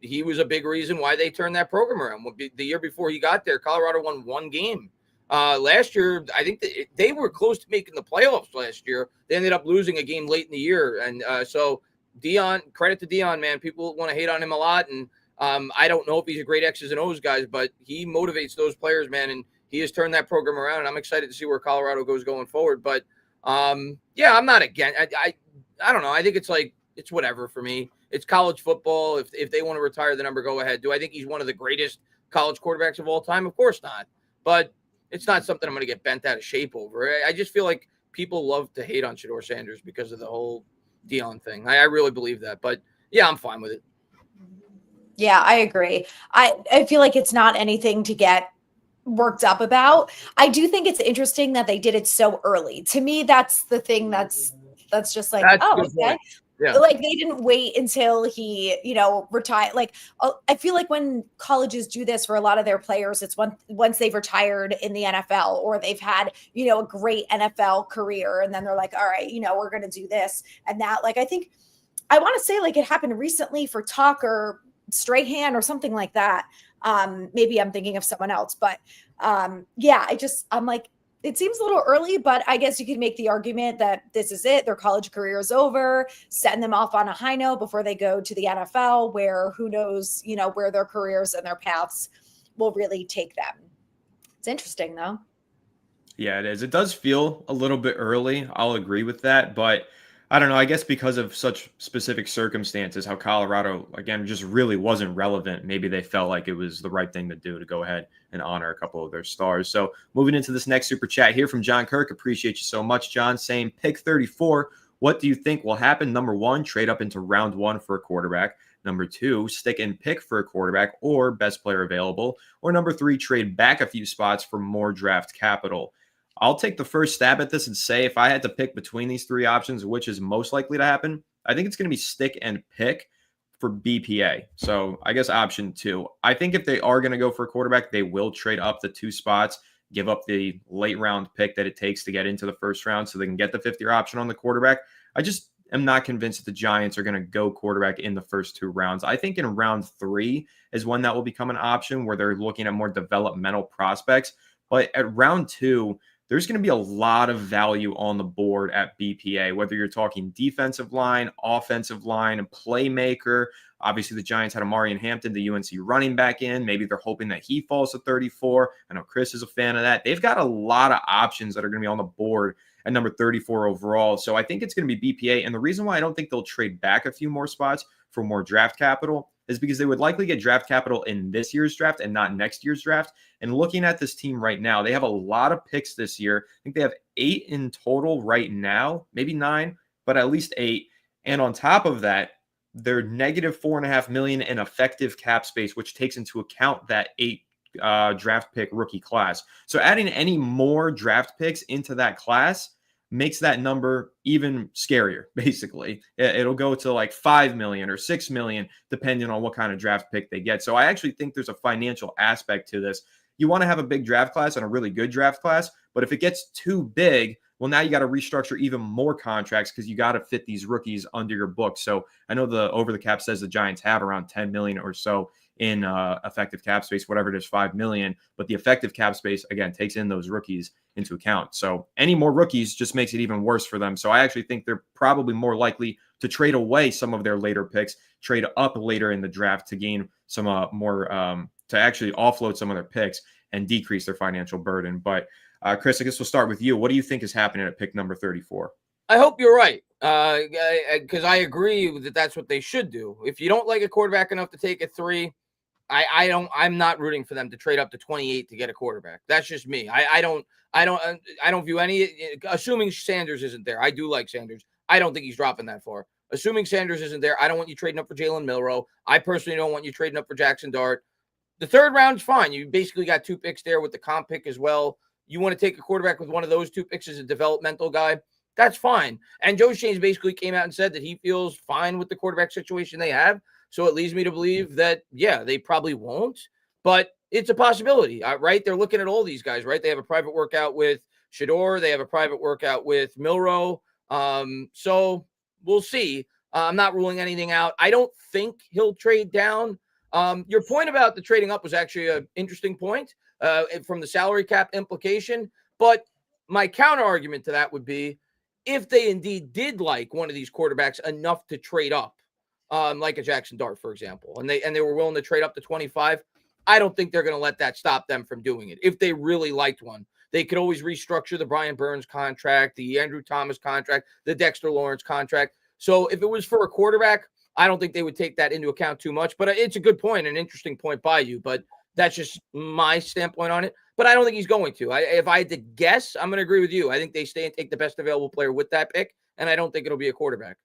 he was a big reason why they turned that program around. The year before he got there, Colorado won 1 game. Last year, I think they were close to making the playoffs last year. They ended up losing a game late in the year. And so Dion, credit to Dion, man. People want to hate on him a lot. And I don't know if he's a great X's and O's guy, but he motivates those players, man. And he has turned that program around. And I'm excited to see where Colorado goes going forward. But I'm not against. I don't know. I think it's whatever for me. It's college football. If they want to retire the number, go ahead. Do I think he's one of the greatest college quarterbacks of all time? Of course not. But it's not something I'm going to get bent out of shape over. I just feel like people love to hate on Shedeur Sanders because of the whole Dion thing. I really believe that. But, yeah, I'm fine with it. Yeah, I agree. I feel like it's not anything to get worked up about. I do think it's interesting that they did it so early. To me, that's the thing that's just like, okay. Yeah. Like they didn't wait until he, retired. Like I feel like when colleges do this for a lot of their players, it's once they've retired in the NFL or they've had, a great NFL career. And then they're like, all right, we're going to do this and that. Like, I think I want to say like it happened recently for Tucker Strahan or something like that. Maybe I'm thinking of someone else, but I'm like, it seems a little early, but I guess you could make the argument that this is it. Their college career is over, setting them off on a high note before they go to the NFL, where who knows, where their careers and their paths will really take them. It's interesting, though. Yeah, it is. It does feel a little bit early. I'll agree with that. But I don't know. I guess because of such specific circumstances, how Colorado, again, just really wasn't relevant. Maybe they felt like it was the right thing to do to go ahead and honor a couple of their stars. So moving into this next super chat here from John Kirk. Appreciate you so much, John. Saying pick 34. What do you think will happen? Number one, trade up into round one for a quarterback. Number two, stick and pick for a quarterback or best player available. Or number three, trade back a few spots for more draft capital. I'll take the first stab at this and say if I had to pick between these three options, which is most likely to happen, I think it's going to be stick and pick for BPA. So I guess option two. I think if they are going to go for a quarterback, they will trade up the 2 spots, give up the late round pick that it takes to get into the first round so they can get the 50-year option on the quarterback. I just am not convinced that the Giants are going to go quarterback in the first 2 rounds. I think in round 3 is when that will become an option where they're looking at more developmental prospects. But at round 2, there's going to be a lot of value on the board at BPA, whether you're talking defensive line, offensive line, and playmaker. Obviously, the Giants had Amari and Hampton, the UNC running back in. Maybe they're hoping that he falls to 34. I know Chris is a fan of that. They've got a lot of options that are going to be on the board at number 34 overall. So I think it's going to be BPA. And the reason why I don't think they'll trade back a few more spots for more draft capital is because they would likely get draft capital in this year's draft and not next year's draft. And looking at this team right now, they have a lot of picks this year. I think they have 8 in total right now, maybe 9, but at least 8. And on top of that, they're negative $4.5 million in effective cap space, which takes into account that 8 draft pick rookie class. So adding any more draft picks into that class makes that number even scarier. Basically, it'll go to like 5 million or 6 million, depending on what kind of draft pick they get. So I actually think there's a financial aspect to this. You want to have a big draft class and a really good draft class, but if it gets too big, well, now you got to restructure even more contracts because you got to fit these rookies under your book. So I know the over the cap says the Giants have around 10 million or so in effective cap space, whatever it is, 5 million. But the effective cap space, again, takes in those rookies into account. So any more rookies just makes it even worse for them. So I actually think they're probably more likely to trade away some of their later picks, trade up later in the draft to gain some more, to actually offload some of their picks and decrease their financial burden. But Chris, I guess we'll start with you. What do you think is happening at pick number 34? I hope you're right, because I agree that that's what they should do. If you don't like a quarterback enough to take a 3, I'm not rooting for them to trade up to 28 to get a quarterback. That's just me. I don't view any, assuming Sanders isn't there. I do like Sanders. I don't think he's dropping that far. Assuming Sanders isn't there, I don't want you trading up for Jalen Milroe. I personally don't want you trading up for Jackson Dart. The 3rd round is fine. You basically got 2 picks there with the comp pick as well. You want to take a quarterback with one of those 2 picks as a developmental guy, that's fine. And Joe Shanes basically came out and said that he feels fine with the quarterback situation they have. So it leads me to believe that, yeah, they probably won't, but it's a possibility, right? They're looking at all these guys, right? They have a private workout with Shador. They have a private workout with Milroe. So we'll see. I'm not ruling anything out. I don't think he'll trade down. Your point about the trading up was actually an interesting point from the salary cap implication. But my counter argument to that would be if they indeed did like one of these quarterbacks enough to trade up, like a Jackson Dart, for example, and they were willing to trade up to 25, I don't think they're going to let that stop them from doing it. If they really liked one, they could always restructure the Brian Burns contract, the Andrew Thomas contract, the Dexter Lawrence contract. So if it was for a quarterback, I don't think they would take that into account too much. But it's a good point, an interesting point by you. But that's just my standpoint on it. But I don't think he's going to. If I had to guess, I'm going to agree with you. I think they stay and take the best available player with that pick, and I don't think it'll be a quarterback.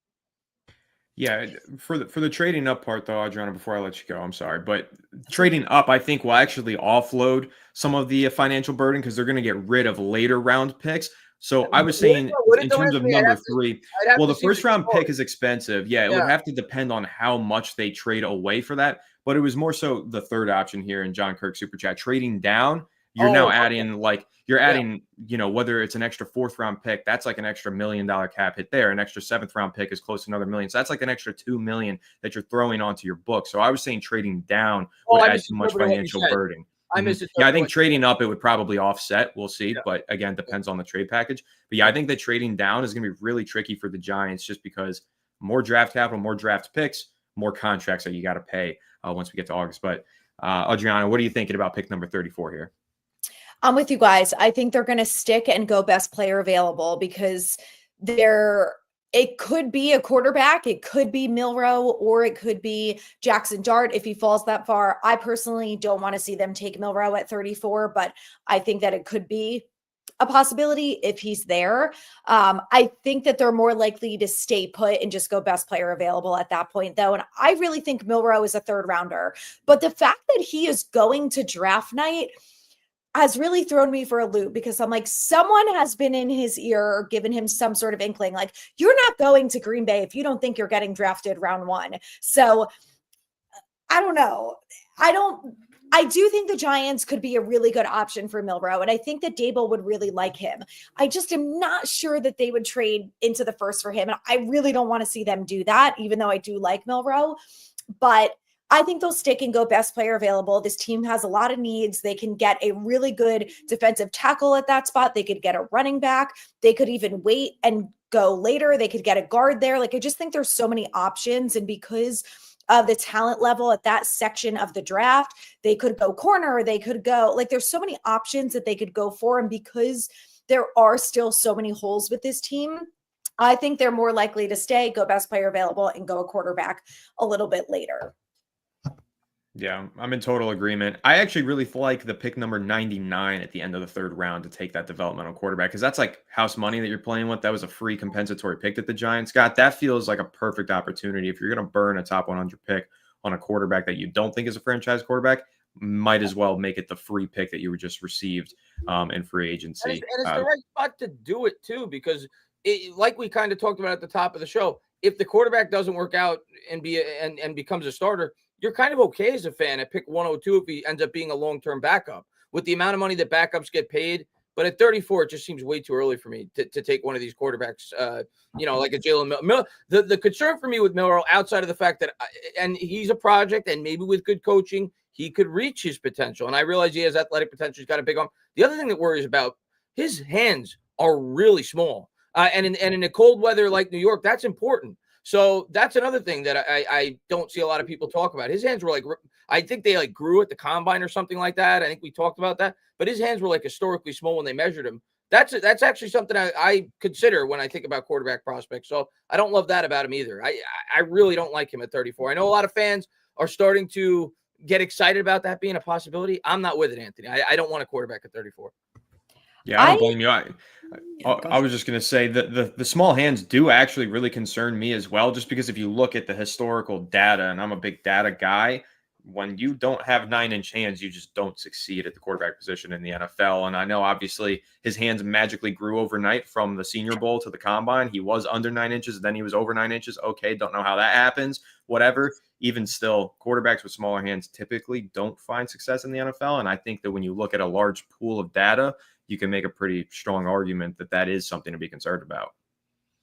Yeah, for the trading up part, though, Adriana, before I let you go, I'm sorry, but trading up, I think will actually offload some of the financial burden because they're going to get rid of later round picks. So I was saying in terms of number 3, well, the first round pick is expensive. Yeah, it would have to depend on how much they trade away for that. But it was more so the 3rd option here in John Kirk Super Chat. Trading down, you're now adding whether it's an extra 4th round pick, that's like an extra $1 million cap hit there. An extra 7th round pick is close to another $1 million. So that's like an extra $2 million that you're throwing onto your book. So I was saying trading down would add too much financial burden. I missed it. Yeah, I think trading up, it would probably offset. We'll see. Yeah. But again, depends on the trade package. But yeah, I think that trading down is going to be really tricky for the Giants just because more draft capital, more draft picks, more contracts that you got to pay once we get to August. But Adriana, what are you thinking about pick number 34 here? I'm with you guys. I think they're going to stick and go best player available because they're it could be a quarterback, it could be Milroe, or it could be Jackson Dart if he falls that far. I personally don't want to see them take Milroe at 34, but I think that it could be a possibility if he's there. I think that they're more likely to stay put and just go best player available at that point, though. And I really think Milroe is a third rounder. But the fact that he is going to draft night has really thrown me for a loop, because I'm like, someone has been in his ear or given him some sort of inkling, like, you're not going to Green Bay if you don't think you're getting drafted round 1. So I don't know. I do think the Giants could be a really good option for Milroe, and I think that Dable would really like him. I just am not sure that they would trade into the first for him, and I really don't want to see them do that, even though I do like Milroe. But I think they'll stick and go best player available. This team has a lot of needs. They can get a really good defensive tackle at that spot. They could get a running back. They could even wait and go later. They could get a guard there. Like, I just think there's so many options, and because of the talent level at that section of the draft, they could go corner, they could go, like, there's so many options that they could go for. And because there are still so many holes with this team, I think they're more likely to stay, go best player available, and go a quarterback a little bit later. Yeah, I'm in total agreement. I actually really like the pick number 99 at the end of the third round to take that developmental quarterback, because that's like house money that you're playing with. That was a free compensatory pick that the Giants got. That feels like a perfect opportunity. If you're going to burn a top 100 pick on a quarterback that you don't think is a franchise quarterback, might as well make it the free pick that you were just received in free agency. And it's the right spot to do it too, because like we kind of talked about at the top of the show, if the quarterback doesn't work out and becomes a starter, you're kind of okay as a fan at pick 102 if he ends up being a long-term backup with the amount of money that backups get paid. But at 34, it just seems way too early for me to take one of these quarterbacks, like a Jalen Milroe. The concern for me with Milroe, outside of the fact that, and he's a project, and maybe with good coaching, he could reach his potential. And I realize he has athletic potential. He's got a big arm. The other thing that worries about, his hands are really small. And in a cold weather like New York, that's important. So that's another thing that I don't see a lot of people talk about. His hands were like, I think they like grew at the combine or something like that. I think we talked about that, but his hands were like historically small when they measured him. That's actually something I consider when I think about quarterback prospects. So I don't love that about him either. I really don't like him at 34. I know a lot of fans are starting to get excited about that being a possibility. I'm not with it, Anthony. I don't want a quarterback at 34. Yeah, I don't blame you. I was just going to say that the small hands do actually really concern me as well, just because if you look at the historical data, and I'm a big data guy, when you don't have 9-inch hands, you just don't succeed at the quarterback position in the NFL. And I know obviously his hands magically grew overnight from the Senior Bowl to the Combine. He was under 9 inches, then he was over 9 inches. Okay, don't know how that happens. Whatever. Even still, quarterbacks with smaller hands typically don't find success in the NFL. And I think that when you look at a large pool of data, you can make a pretty strong argument that that is something to be concerned about.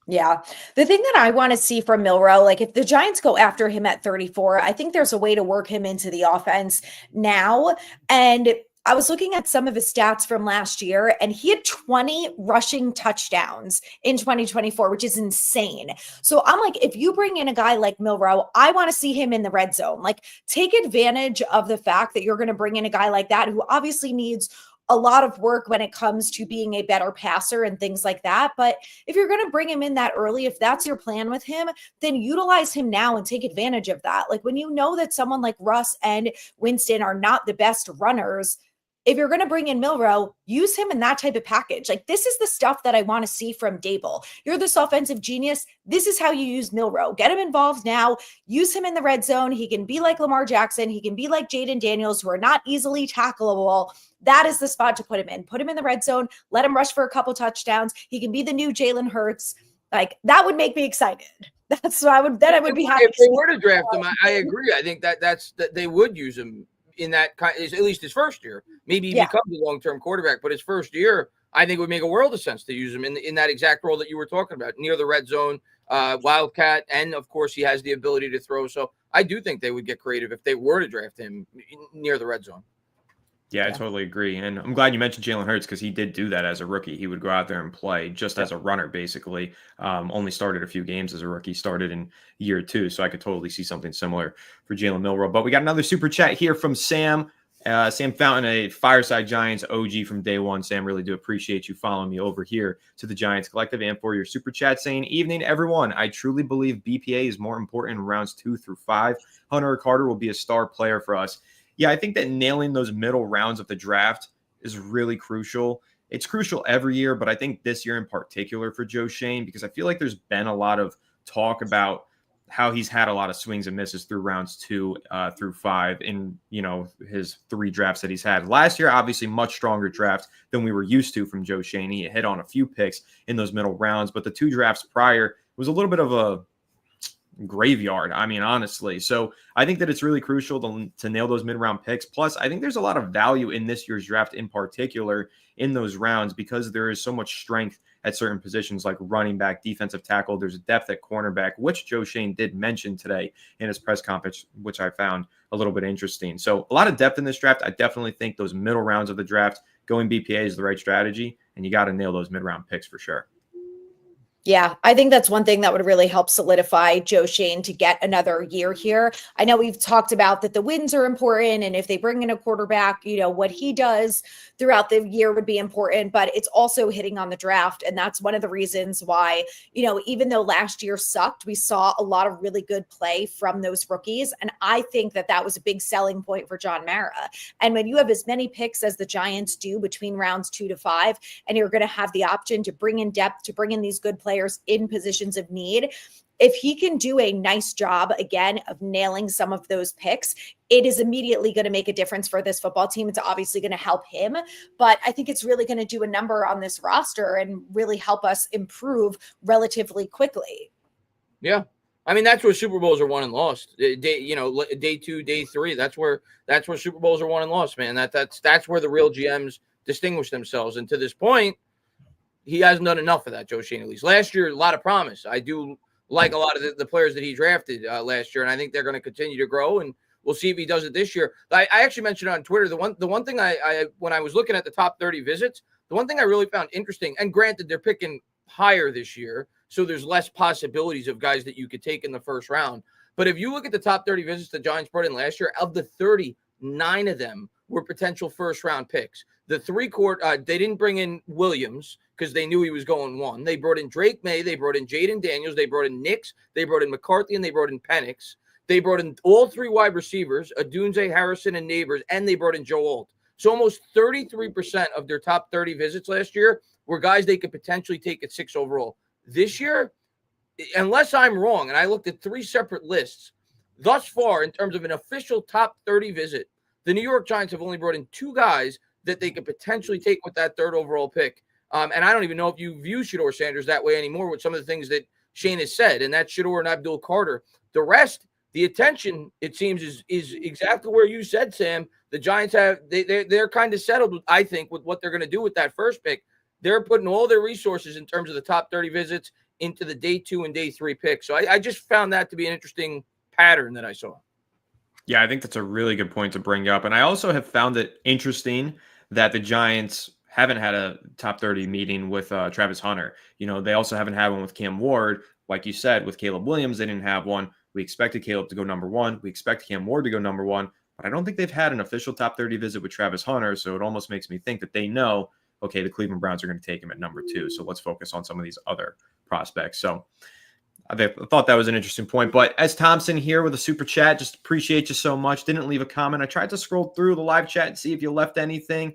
Yeah. The thing that I want to see from Milroe, like if the Giants go after him at 34, I think there's a way to work him into the offense now. And I was looking at some of his stats from last year, and he had 20 rushing touchdowns in 2024, which is insane. So I'm like, if you bring in a guy like Milroe, I want to see him in the red zone. Like, take advantage of the fact that you're going to bring in a guy like that who obviously needs a lot of work when it comes to being a better passer and things like that. But if you're going to bring him in that early, if that's your plan with him, then utilize him now and take advantage of that. Like, when you know that someone like Russ and Winston are not the best runners, if you're going to bring in Milroe, use him in that type of package. Like, this is the stuff that I want to see from Dable. You're this offensive genius. This is how you use Milroe. Get him involved now. Use him in the red zone. He can be like Lamar Jackson. He can be like Jaden Daniels, who are not easily tackleable. That is the spot to put him in. Put him in the red zone. Let him rush for a couple touchdowns. He can be the new Jalen Hurts. Like, that would make me excited. That's what I would be happy. If they were to draft him, I agree. I think that they would use him in that kind, at least his first year. Maybe he becomes a long-term quarterback, but his first year, I think it would make a world of sense to use him in that exact role that you were talking about, near the red zone, wildcat, and of course he has the ability to throw. So I do think they would get creative if they were to draft him near the red zone. Yeah, I totally agree. And I'm glad you mentioned Jalen Hurts, because he did do that as a rookie. He would go out there and play just as a runner, basically. Only started a few games as a rookie, started in year 2. So I could totally see something similar for Jalen Milroe. But we got another super chat here from Sam. Sam Fountain, a Fireside Giants OG from day one. Sam, really do appreciate you following me over here to the Giants Collective and for your super chat saying, evening, everyone. I truly believe BPA is more important in rounds 2 through 5. Hunter Carter will be a star player for us. Yeah, I think that nailing those middle rounds of the draft is really crucial. It's crucial every year, but I think this year in particular for Joe Schoen, because I feel like there's been a lot of talk about how he's had a lot of swings and misses through rounds 2 through 5 in, his 3 drafts that he's had. Last year, obviously much stronger draft than we were used to from Joe Schoen. He hit on a few picks in those middle rounds, but the 2 drafts prior was a little bit of a graveyard, honestly. So I think that it's really crucial to nail those mid-round picks. Plus, I think there's a lot of value in this year's draft in particular in those rounds because there is so much strength at certain positions like running back, defensive tackle. There's depth at cornerback, which Joe Schoen did mention today in his press conference, which I found a little bit interesting. So a lot of depth in this draft. I definitely think those middle rounds of the draft, going BPA is the right strategy, and you got to nail those mid-round picks for sure. Yeah, I think that's one thing that would really help solidify Joe Schoen to get another year here. I know we've talked about that the wins are important, and if they bring in a quarterback, what he does throughout the year would be important, but it's also hitting on the draft. And that's one of the reasons why, even though last year sucked, we saw a lot of really good play from those rookies. And I think that that was a big selling point for John Mara. And when you have as many picks as the Giants do between rounds 2 to 5, and you're going to have the option to bring in depth, to bring in these good players in positions of need, if he can do a nice job again of nailing some of those picks, it is immediately going to make a difference for this football team. It's obviously going to help him, but I think it's really going to do a number on this roster and really help us improve relatively quickly. Yeah. That's where Super Bowls are won and lost. Day 2, day 3. That's where Super Bowls are won and lost, man. That's where the real GMs distinguish themselves. And to this point, he hasn't done enough of that, Joe Schoen, at least. Last year, a lot of promise. I do like a lot of the players that he drafted last year, and I think they're going to continue to grow, and we'll see if he does it this year. I actually mentioned on Twitter, the one thing I when I was looking at the top 30 visits, the one thing I really found interesting, and granted, they're picking higher this year, so there's less possibilities of guys that you could take in the first round. But if you look at the top 30 visits the Giants brought in last year, of the 30, 9 of them were potential first-round picks. The they didn't bring in Williams because they knew he was going 1. They brought in Drake May. They brought in Jaden Daniels. They brought in Nix. They brought in McCarthy, and they brought in Penix. They brought in all 3 wide receivers, Adunze, Harrison, and Neighbors, and they brought in Joe Alt. So almost 33% of their top 30 visits last year were guys they could potentially take at 6 overall. This year, unless I'm wrong, and I looked at 3 separate lists, thus far, in terms of an official top 30 visit, the New York Giants have only brought in 2 guys that they could potentially take with that 3rd overall pick. And I don't even know if you view Shedeur Sanders that way anymore with some of the things that Schoen has said, and that's Shedeur and Abdul Carter. The rest, the attention, it seems, is exactly where you said, Sam. The Giants they're kind of settled, I think, with what they're going to do with that first pick. They're putting all their resources in terms of the top 30 visits into the day 2 and day 3 picks. So I just found that to be an interesting pattern that I saw. Yeah, I think that's a really good point to bring up. And I also have found it interesting that the Giants haven't had a top 30 meeting with Travis Hunter. They also haven't had one with Cam Ward. Like you said, with Caleb Williams, they didn't have one. We expected Caleb to go number 1. We expect Cam Ward to go number 1. But I don't think they've had an official top 30 visit with Travis Hunter. So it almost makes me think that they know, okay, the Cleveland Browns are going to take him at number 2. So let's focus on some of these other prospects. So I thought that was an interesting point. But as Thompson here with a super chat, just appreciate you so much. Didn't leave a comment. I tried to scroll through the live chat and see if you left anything.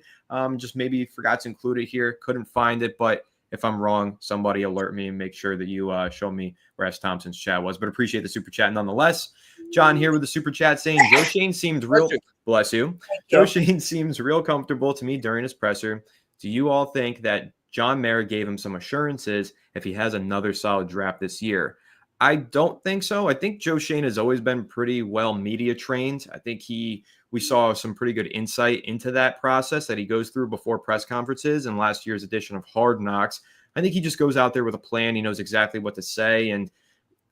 Just maybe forgot to include it here. Couldn't find it. But if I'm wrong, somebody alert me and make sure that you show me where S. Thompson's chat was. But appreciate the super chat nonetheless. John here with the super chat saying, Joe Schoen seemed real. Bless you. Joe Schoen seems real comfortable to me during his presser. Do you all think that John Mara gave him some assurances if he has another solid draft this year? I don't think so. I think Joe Schoen has always been pretty well media trained. I think we saw some pretty good insight into that process that he goes through before press conferences and last year's edition of Hard Knocks. I think he just goes out there with a plan. He knows exactly what to say. And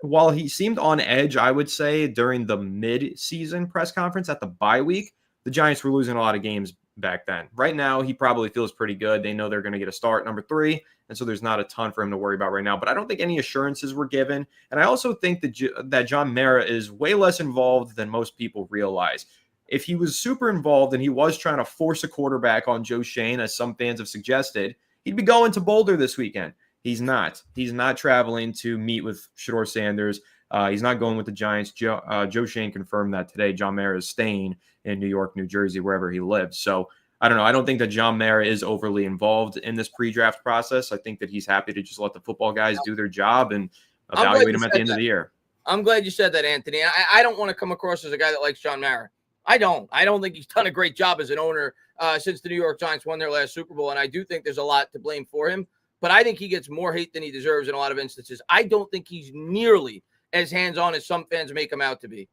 while he seemed on edge, I would say, during the mid-season press conference at the bye week, the Giants were losing a lot of games back then. Right now, he probably feels pretty good. They know they're going to get a start number 3, and so there's not a ton for him to worry about right now. But I don't think any assurances were given. And I also think that John Mara is way less involved than most people realize. if he was super involved and he was trying to force a quarterback on Joe Schoen, as some fans have suggested, he'd be going to Boulder this weekend. He's not. He's not traveling to meet with Shedeur Sanders. He's not going with the Giants. Joe Schoen confirmed that today. John Mara is staying in New York, New Jersey, wherever he lives. So I don't know. I don't think that John Mara is overly involved in this pre-draft process. I think that he's happy to just let the football guys do their job and evaluate him at the end of the year. I'm glad you said that, Anthony. I don't want to come across as a guy that likes John Mara. I don't think he's done a great job as an owner since the New York Giants won their last Super Bowl, and I do think there's a lot to blame for him. But I think he gets more hate than he deserves in a lot of instances. I don't think he's nearly as hands-on as some fans make him out to be.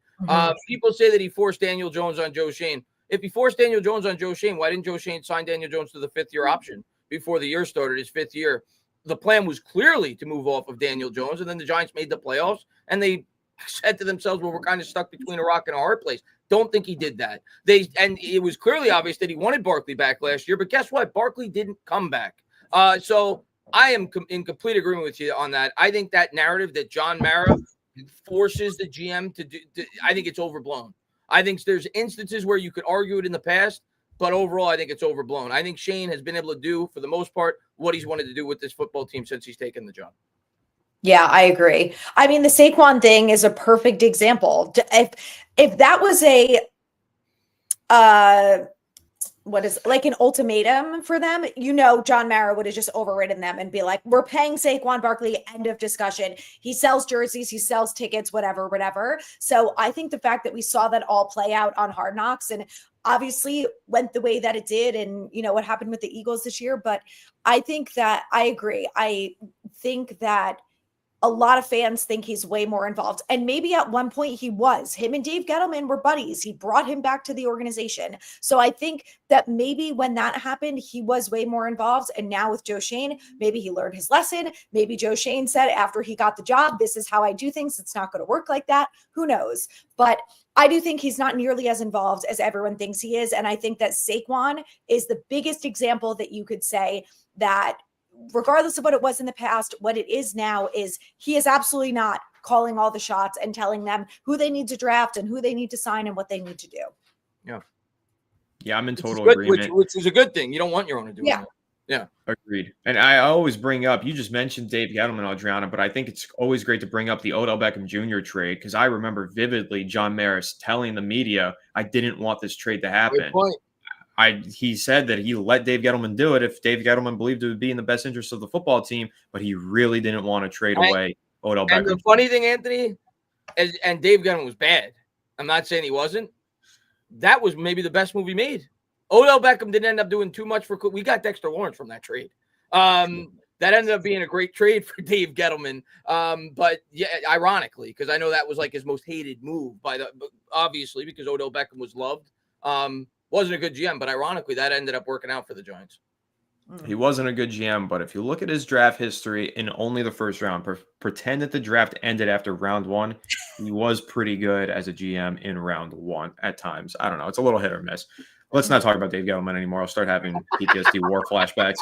People say that he forced Daniel Jones on Joe Schoen. If he forced Daniel Jones on Joe Schoen, why didn't Joe Schoen sign Daniel Jones to the fifth-year option before the year started, his fifth year? The plan was clearly to move off of Daniel Jones, and then the Giants made the playoffs, and they said to themselves, well, we're kind of stuck between a rock and a hard place. Don't think he did that. And it was clearly obvious that he wanted Barkley back last year, but guess what? Barkley didn't come back. So I am in complete agreement with you on that. I think that narrative that John Mara forces the GM to do, I think it's overblown. I think there's instances where you could argue it in the past, but overall, I think it's overblown. I think Schoen has been able to do, for the most part, what he's wanted to do with this football team since he's taken the job. Yeah, I agree. I mean, the Saquon thing is a perfect example. If that was a what is like an ultimatum for them, John Mara would have just overridden them and be like, we're paying Saquon Barkley, end of discussion. He sells jerseys, he sells tickets, whatever. So I think the fact that we saw that all play out on Hard Knocks and obviously went the way that it did and what happened with the Eagles this year. But I think that I agree. I think that a lot of fans think he's way more involved. And maybe at one point he was. Him and Dave Gettleman were buddies. He brought him back to the organization. So I think that maybe when that happened, he was way more involved. And now with Joe Schoen, maybe he learned his lesson. Maybe Joe Schoen said after he got the job, this is how I do things. It's not going to work like that. Who knows? But I do think he's not nearly as involved as everyone thinks he is. And I think that Saquon is the biggest example that you could say that regardless of what it was in the past, what it is now is he is absolutely not calling all the shots and telling them who they need to draft and who they need to sign and what they need to do. Yeah, I'm in total agreement. Which is a good thing. You don't want your own to do it. Yeah. Agreed. And I always bring up, you just mentioned Dave Gettleman, Adriana, but I think it's always great to bring up the Odell Beckham Jr. trade because I remember vividly John Maris telling the media, I didn't want this trade to happen. Good point. He said that he let Dave Gettleman do it if Dave Gettleman believed it would be in the best interest of the football team, but he really didn't want to trade away Odell Beckham. And the funny thing, Anthony, and Dave Gettleman was bad. I'm not saying he wasn't. That was maybe the best move he made. Odell Beckham didn't end up doing too much we got Dexter Lawrence from that trade. That ended up being a great trade for Dave Gettleman. But yeah, ironically, because I know that was like his most hated move obviously because Odell Beckham was loved. Wasn't a good GM, but ironically, that ended up working out for the Giants. He wasn't a good GM, but if you look at his draft history in only the first round, pretend that the draft ended after round one, he was pretty good as a GM in round one at times. I don't know. It's a little hit or miss. Let's not talk about Dave Gettleman anymore. I'll start having PTSD war flashbacks.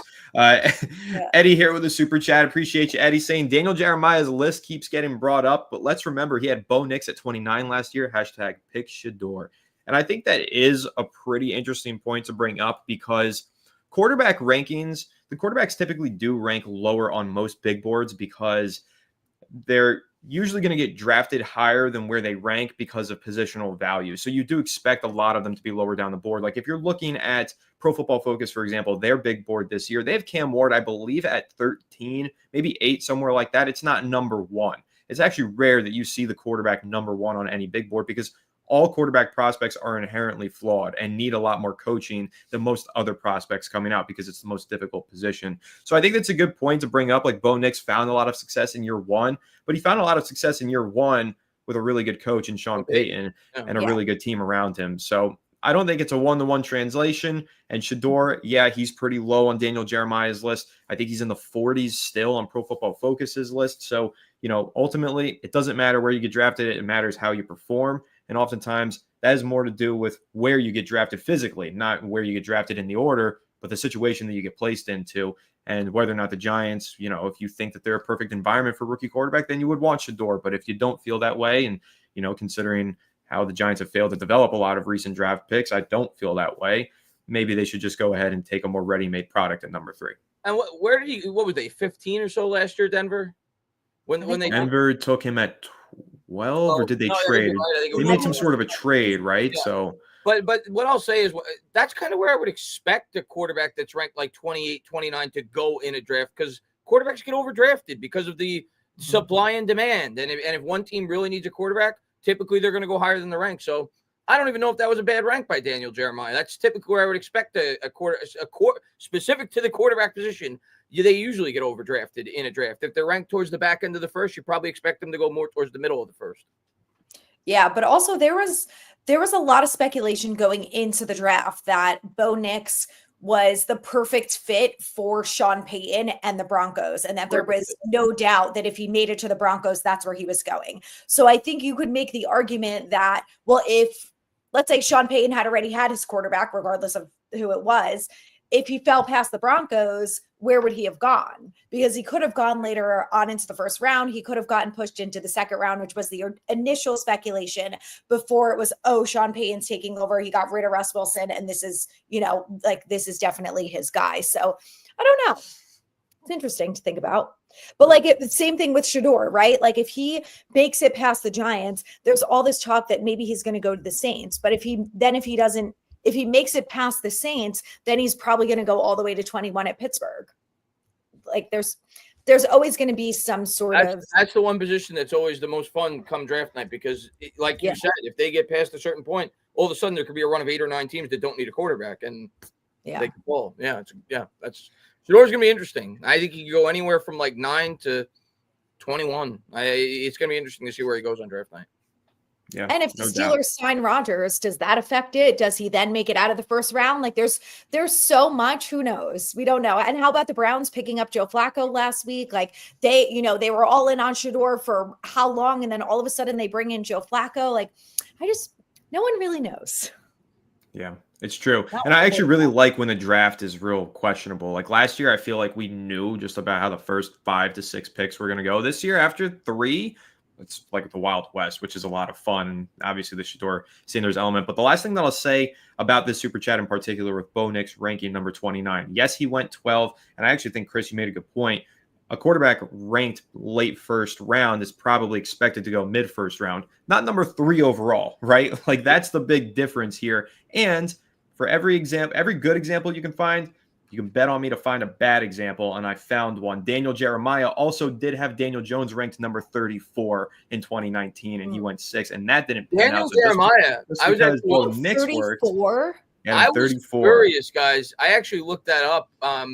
Eddie here with a super chat. Appreciate you, Eddie, saying Daniel Jeremiah's list keeps getting brought up, but let's remember he had Bo Nix at 29 last year. Hashtag pick Shedeur. And I think that is a pretty interesting point to bring up because quarterback rankings, the quarterbacks typically do rank lower on most big boards because they're usually going to get drafted higher than where they rank because of positional value. So you do expect a lot of them to be lower down the board. Like if you're looking at Pro Football Focus, for example, their big board this year, they have Cam Ward, I believe, at 13, maybe 8, somewhere like that. It's not number one. It's actually rare that you see the quarterback number one on any big board because all quarterback prospects are inherently flawed and need a lot more coaching than most other prospects coming out because it's the most difficult position. So I think that's a good point to bring up. Like Bo Nix found a lot of success in year one, but he found a lot of success in year one with a really good coach in Sean Payton and a really good team around him. So I don't think it's a one-to-one translation. And Shedeur, yeah, he's pretty low on Daniel Jeremiah's list. I think he's in the 40s still on Pro Football Focus's list. So, ultimately, it doesn't matter where you get drafted. It matters how you perform. And oftentimes that has more to do with where you get drafted physically, not where you get drafted in the order, but the situation that you get placed into and whether or not the Giants, if you think that they're a perfect environment for rookie quarterback, then you would want Shedeur. But if you don't feel that way and, considering how the Giants have failed to develop a lot of recent draft picks. I don't feel that way. Maybe they should just go ahead and take a more ready-made product at number 3. And what was they, 15 or so last year, Denver? When they Denver took him at 12, or did they trade? They made some sort of a trade, right? Yeah. So, but what I'll say is that's kind of where I would expect a quarterback that's ranked like 28, 29 to go in a draft, because quarterbacks get overdrafted because of the supply and demand. And if one team really needs a quarterback, typically they're going to go higher than the rank. So I don't even know if that was a bad rank by Daniel Jeremiah. That's typically where I would expect a specific to the quarterback position. They usually get overdrafted in a draft. If they're ranked towards the back end of the first, you probably expect them to go more towards the middle of the first. Yeah, but also there was a lot of speculation going into the draft that Bo Nix was the perfect fit for Sean Payton and the Broncos, and that there was no doubt that if he made it to the Broncos, that's where he was going. So I think you could make the argument that, well, if, let's say, Sean Payton had already had his quarterback, regardless of who it was, if he fell past the Broncos, where would he have gone? Because he could have gone later on into the first round. He could have gotten pushed into the second round, which was the initial speculation before it was, oh, Sean Payton's taking over. He got rid of Russ Wilson, and this is, this is definitely his guy. So I don't know. It's interesting to think about. But the same thing with Shedeur, right? Like if he makes it past the Giants, there's all this talk that maybe he's going to go to the Saints. But if he makes it past the Saints, then he's probably going to go all the way to 21 at Pittsburgh. Like there's always going to be some sort of. That's the one position that's always the most fun come draft night, because like you said, if they get past a certain point, all of a sudden there could be a run of 8 or 9 teams that don't need a quarterback, and they can fall. That's Shedeur's going to be interesting. I think he can go anywhere from like 9 to 21. It's going to be interesting to see where he goes on draft night. Yeah, and if the Steelers sign Rodgers, does that affect it? Does he then make it out of the first round? Like there's so much, who knows? We don't know. And how about the Browns picking up Joe Flacco last week? Like they were all in on Shedeur for how long? And then all of a sudden they bring in Joe Flacco. Like no one really knows. Yeah, it's true. And I actually really like when the draft is real questionable. Like last year, I feel like we knew just about how the first 5 to 6 picks were going to go. This year, after 3, it's like the Wild West, which is a lot of fun. And obviously the Shedeur Sanders element. But the last thing that I'll say about this super chat in particular with Bo Nix ranking number 29. Yes, he went 12. And I actually think, Chris, you made a good point. A quarterback ranked late first round is probably expected to go mid first round, not number 3 overall, right? Like that's the big difference here. And for every good example you can find, you can bet on me to find a bad example, and I found one. Daniel Jeremiah also did have Daniel Jones ranked number 34 in 2019, and he went 6, and that didn't pan out. Jeremiah, I was at 34. Yeah, 34. I was curious, guys. I actually looked that up. I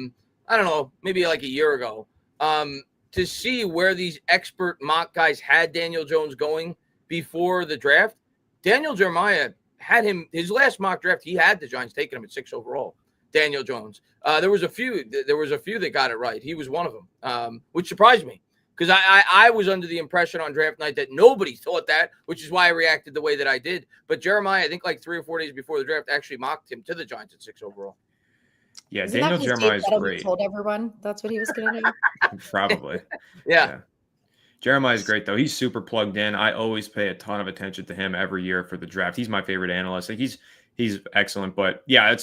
don't know, maybe like a year ago, to see where these expert mock guys had Daniel Jones going before the draft. Daniel Jeremiah had him his last mock draft. He had the Giants taking him at 6 overall. Daniel Jones. There was a few that got it right. He was one of them, which surprised me, because I was under the impression on draft night that nobody thought that, which is why I reacted the way that I did. But Jeremiah, I think like 3 or 4 days before the draft, actually mocked him to the Giants at 6 overall. Yeah, isn't Daniel Jeremiah is great. Told everyone that's what he was going to do. Probably. Yeah. Jeremiah is great though. He's super plugged in. I always pay a ton of attention to him every year for the draft. He's my favorite analyst. Like he's excellent. But yeah,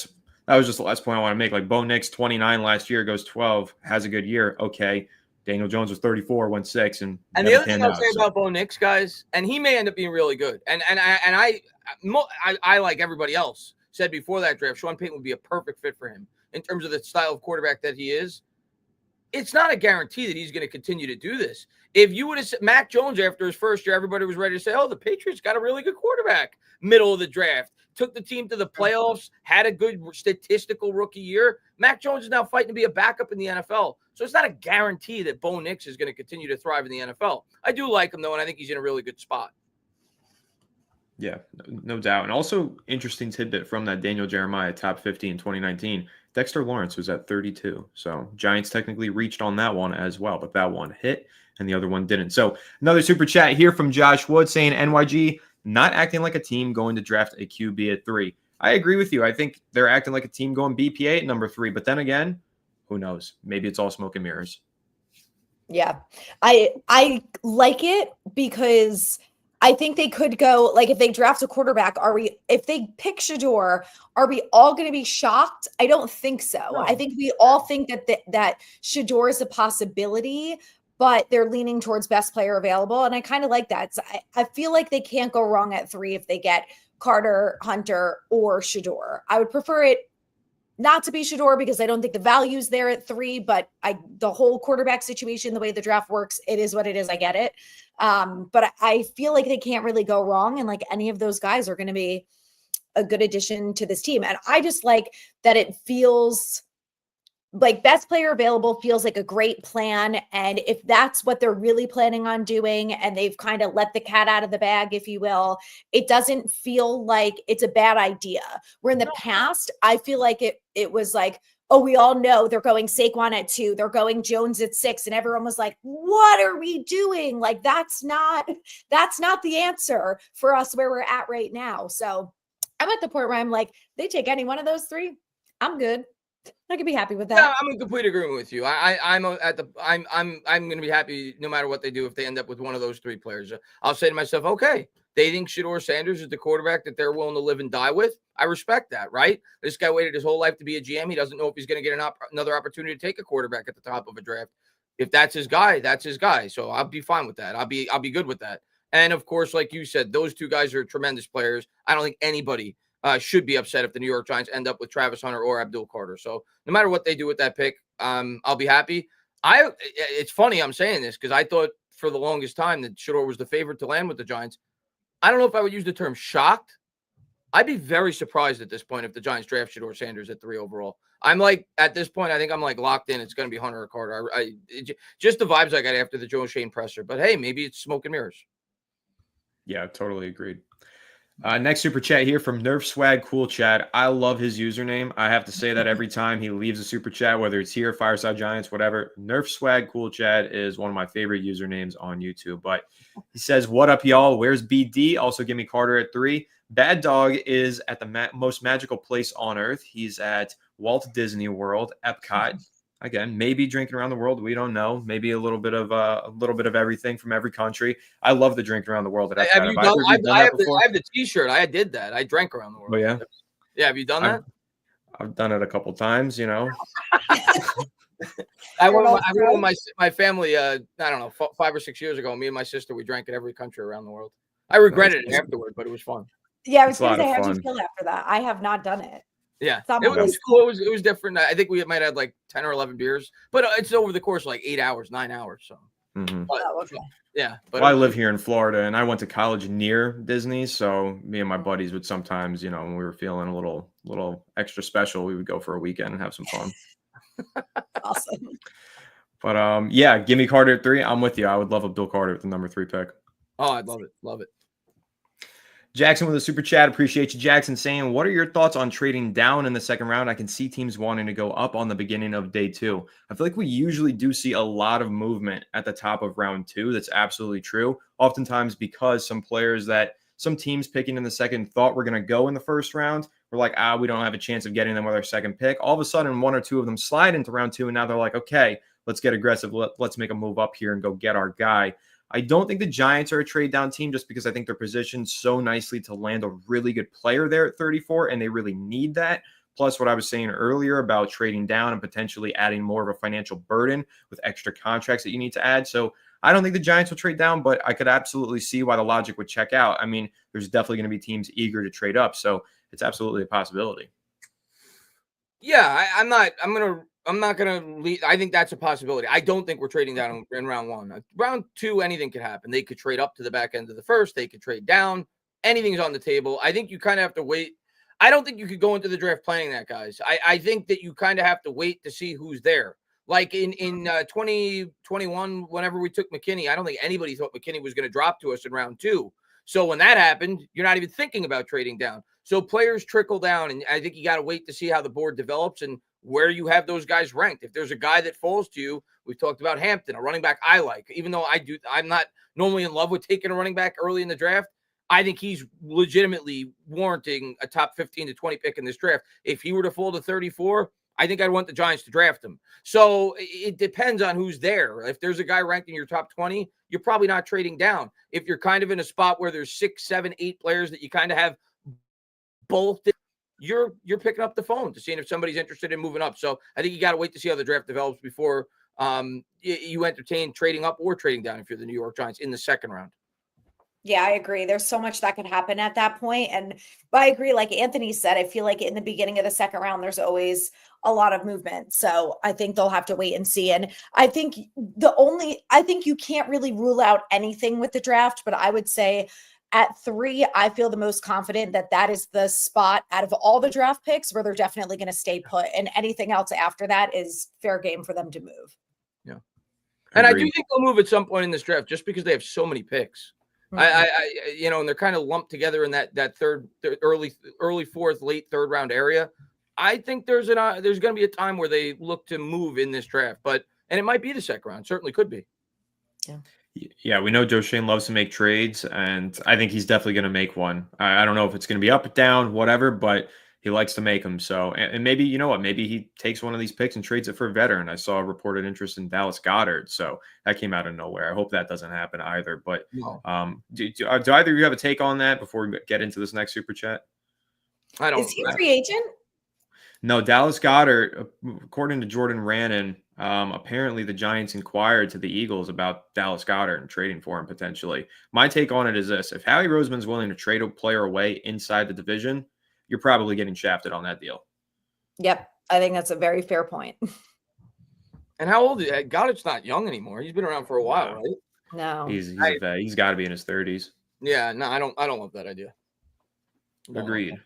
that was just the last point I want to make. Like Bo Nix, 29 last year, goes 12, has a good year. Okay. Daniel Jones was 34, went 6, and the other thing I'll say about Bo Nix, guys, and he may end up being really good. And I like everybody else said before that draft, Sean Payton would be a perfect fit for him in terms of the style of quarterback that he is. It's not a guarantee that he's going to continue to do this. If you would have said Mac Jones after his first year, everybody was ready to say, oh, the Patriots got a really good quarterback middle of the draft. Took the team to the playoffs, had a good statistical rookie year. Mac Jones is now fighting to be a backup in the NFL. So it's not a guarantee that Bo Nix is going to continue to thrive in the NFL. I do like him, though, and I think he's in a really good spot. Yeah, no doubt. And also, interesting tidbit from that Daniel Jeremiah top 50 in 2019, Dexter Lawrence was at 32. So Giants technically reached on that one as well, but that one hit and the other one didn't. So another super chat here from Josh Wood saying, NYG, not acting like a team going to draft a QB at 3. I agree with you. I think they're acting like a team going BPA at number 3. But then again, who knows? Maybe it's all smoke and mirrors. Yeah, I like it because I think they could go, like, if they draft a quarterback, if they pick Shador, are we all going to be shocked? I don't think so. No. I think we all think that Shador is a possibility, but they're leaning towards best player available. And I kind of like that. So I feel like they can't go wrong at 3 if they get Carter, Hunter, or Shador. I would prefer it not to be Shador because I don't think the value's there at 3, but the whole quarterback situation, the way the draft works, it is what it is. I get it. But I feel like they can't really go wrong. And like any of those guys are going to be a good addition to this team. And I just like that it feels like best player available feels like a great plan. And if that's what they're really planning on doing, and they've kind of let the cat out of the bag, if you will, it doesn't feel like it's a bad idea. Where in the past, I feel like it was like, oh, we all know they're going Saquon at 2, they're going Jones at 6. And everyone was like, what are we doing? Like, that's not the answer for us where we're at right now. So I'm at the point where I'm like, they take any one of those 3, I'm good. I could be happy with that. Yeah, I'm in complete agreement with you. I'm going to be happy no matter what they do if they end up with one of those 3 players. I'll say to myself, okay, they think Shador Sanders is the quarterback that they're willing to live and die with. I respect that, right? This guy waited his whole life to be a GM. He doesn't know if he's going to get another opportunity to take a quarterback at the top of a draft. If that's his guy, that's his guy. So I'll be fine with that. I'll be good with that. And of course, like you said, those 2 guys are tremendous players. I don't think anybody should be upset if the New York Giants end up with Travis Hunter or Abdul Carter. So no matter what they do with that pick, I'll be happy. It's funny I'm saying this because I thought for the longest time that Shador was the favorite to land with the Giants. I don't know if I would use the term shocked. I'd be very surprised at this point if the Giants draft Shador Sanders at 3 overall. I'm like, at this point, I think I'm like locked in. It's going to be Hunter or Carter. Just the vibes I got after the Schoen presser. But hey, maybe it's smoke and mirrors. Yeah, totally agreed. Next super chat here from Nerf Swag Cool Chat. I love his username. I have to say that every time he leaves a super chat, whether it's here, Fireside Giants, whatever. Nerf Swag Cool Chat is one of my favorite usernames on YouTube. But he says, "What up, y'all? Where's BD? Also, give me Carter at 3. Bad Dog is at the most magical place on earth. He's at Walt Disney World, Epcot. Again, maybe drinking around the world. We don't know. Maybe a little bit of everything from every country. I love the drinking around the world. Have you done? I have the T-shirt. I did that. I drank around the world. Oh yeah, yeah. Have you done that? I've done it a couple times. You know, I went with my family. I don't know, 5 or 6 years ago. Me and my sister, we drank in every country around the world. I regretted it afterward, but it was fun. Yeah, I was going to say, how did you feel after that? I have not done it. Yeah, it was cool. It was different. I think we might have like 10 or 11 beers, but it's over the course of like 8 hours, 9 hours. So, okay. Yeah. But I live here in Florida, and I went to college near Disney, so me and my buddies would sometimes, when we were feeling a little extra special, we would go for a weekend and have some fun. Awesome. But yeah, give me Carter at 3. I'm with you. I would love Abdul Carter with the number 3 pick. Oh, I'd love it. Love it. Jackson with a super chat. Appreciate you, Jackson, saying, what are your thoughts on trading down in the second round? I can see teams wanting to go up on the beginning of day 2. I feel like we usually do see a lot of movement at the top of round 2. That's absolutely true. Oftentimes because some teams picking in the second thought we're going to go in the first round. We're like, we don't have a chance of getting them with our second pick. All of a sudden, 1 or 2 of them slide into round 2. And now they're like, okay, let's get aggressive. Let's make a move up here and go get our guy. I don't think the Giants are a trade down team just because I think they're positioned so nicely to land a really good player there at 34, and they really need that. Plus what I was saying earlier about trading down and potentially adding more of a financial burden with extra contracts that you need to add. So I don't think the Giants will trade down, but I could absolutely see why the logic would check out. I mean, there's definitely going to be teams eager to trade up. So it's absolutely a possibility. Yeah, I'm not going to lead. I think that's a possibility. I don't think we're trading down in round 1. Round 2, anything could happen. They could trade up to the back end of the first. They could trade down. Anything's on the table. I think you kind of have to wait. I don't think you could go into the draft planning that, guys. I think that you kind of have to wait to see who's there. Like in 2021, whenever we took McKinney, I don't think anybody thought McKinney was going to drop to us in round 2. So when that happened, you're not even thinking about trading down. So players trickle down, and I think you got to wait to see how the board develops and where you have those guys ranked. If there's a guy that falls to you, we've talked about Hampton, a running back I like, even though I'm not normally in love with taking a running back early in the draft. I think he's legitimately warranting a top 15 to 20 pick in this draft. If he were to fall to 34, I think I'd want the Giants to draft him. So it depends on who's there. If there's a guy ranked in your top 20, you're probably not trading down. If you're kind of in a spot where there's 6, 7, 8 players that you kind of have both, you're picking up the phone to see if somebody's interested in moving up. So I think you got to wait to see how the draft develops before you entertain trading up or trading down if you're the New York Giants in the second round. Yeah, I agree. There's so much that could happen at that point. But I agree, like Anthony said, I feel like in the beginning of the second round, there's always a lot of movement. So I think they'll have to wait and see. And I think you can't really rule out anything with the draft, but I would say at 3, I feel the most confident that is the spot out of all the draft picks where they're definitely going to stay put. And anything else after that is fair game for them to move. Yeah. And I do think they'll move at some point in this draft just because they have so many picks. Mm-hmm. And they're kind of lumped together in that early fourth, late third round area. I think there's going to be a time where they look to move in this draft, and it might be the second round. Certainly could be. Yeah, we know Joe Schoen loves to make trades, and I think he's definitely going to make one. I don't know if it's going to be up, down, whatever, but he likes to make them. So, and maybe, you know what, maybe he takes one of these picks and trades it for a veteran. I saw a reported interest in Dallas Goedert, so that came out of nowhere. I hope that doesn't happen either. But no. Do either of you have a take on that before we get into this next super chat? I don't. Is he a free agent? No, Dallas Goedert, according to Jordan Rannon, apparently the Giants inquired to the Eagles about Dallas Goedert and trading for him potentially. My take on it is this: if Howie Roseman's willing to trade a player away inside the division, you're probably getting shafted on that deal. Yep, I think that's a very fair point. And how old is he? Goddard's not young anymore. He's been around for a while, right? No, he's got to be in his 30s. Yeah, no, I don't love that idea. Agreed.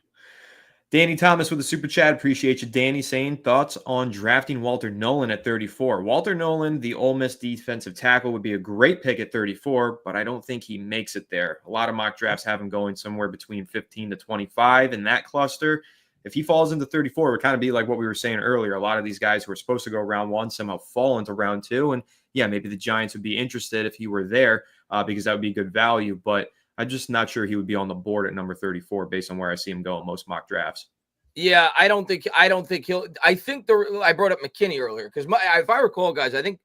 Danny Thomas with a super chat. Appreciate you, Danny, saying thoughts on drafting Walter Nolan at 34. Walter Nolan, the Ole Miss defensive tackle, would be a great pick at 34, but I don't think he makes it there. A lot of mock drafts have him going somewhere between 15 to 25 in that cluster. If he falls into 34, it would kind of be like what we were saying earlier. A lot of these guys who are supposed to go round 1 somehow fall into round 2. And yeah, maybe the Giants would be interested if he were there because that would be good value. But I'm just not sure he would be on the board at number 34 based on where I see him go in most mock drafts. Yeah, I don't think he'll. I think I brought up McKinney earlier because if I recall, guys, I think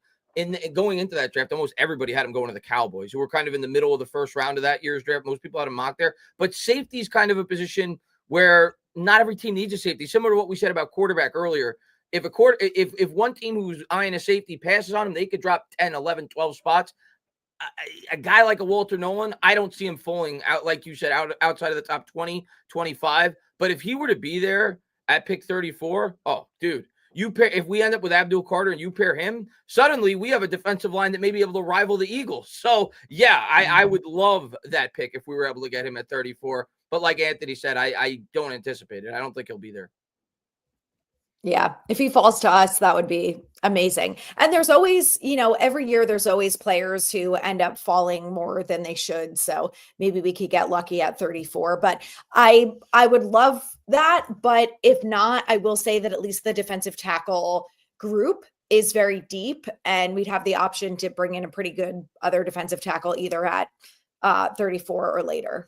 going into that draft, almost everybody had him going to the Cowboys, who were kind of in the middle of the first round of that year's draft. Most people had him mocked there, but safety is kind of a position where not every team needs a safety. Similar to what we said about quarterback earlier. If one team who's eyeing a safety passes on him, they could drop 10, 11, 12 spots. A guy like a Walter Nolan, I don't see him falling out, like you said, outside of the top 20, 25. But if he were to be there at pick 34, oh, dude, if we end up with Abdul Carter and you pair him, suddenly we have a defensive line that may be able to rival the Eagles. So, yeah, I would love that pick if we were able to get him at 34. But like Anthony said, I don't anticipate it. I don't think he'll be there. Yeah, if he falls to us, that would be amazing. And there's always, every year there's always players who end up falling more than they should. So maybe we could get lucky at 34. But I would love that. But if not, I will say that at least the defensive tackle group is very deep, and we'd have the option to bring in a pretty good other defensive tackle either at 34 or later.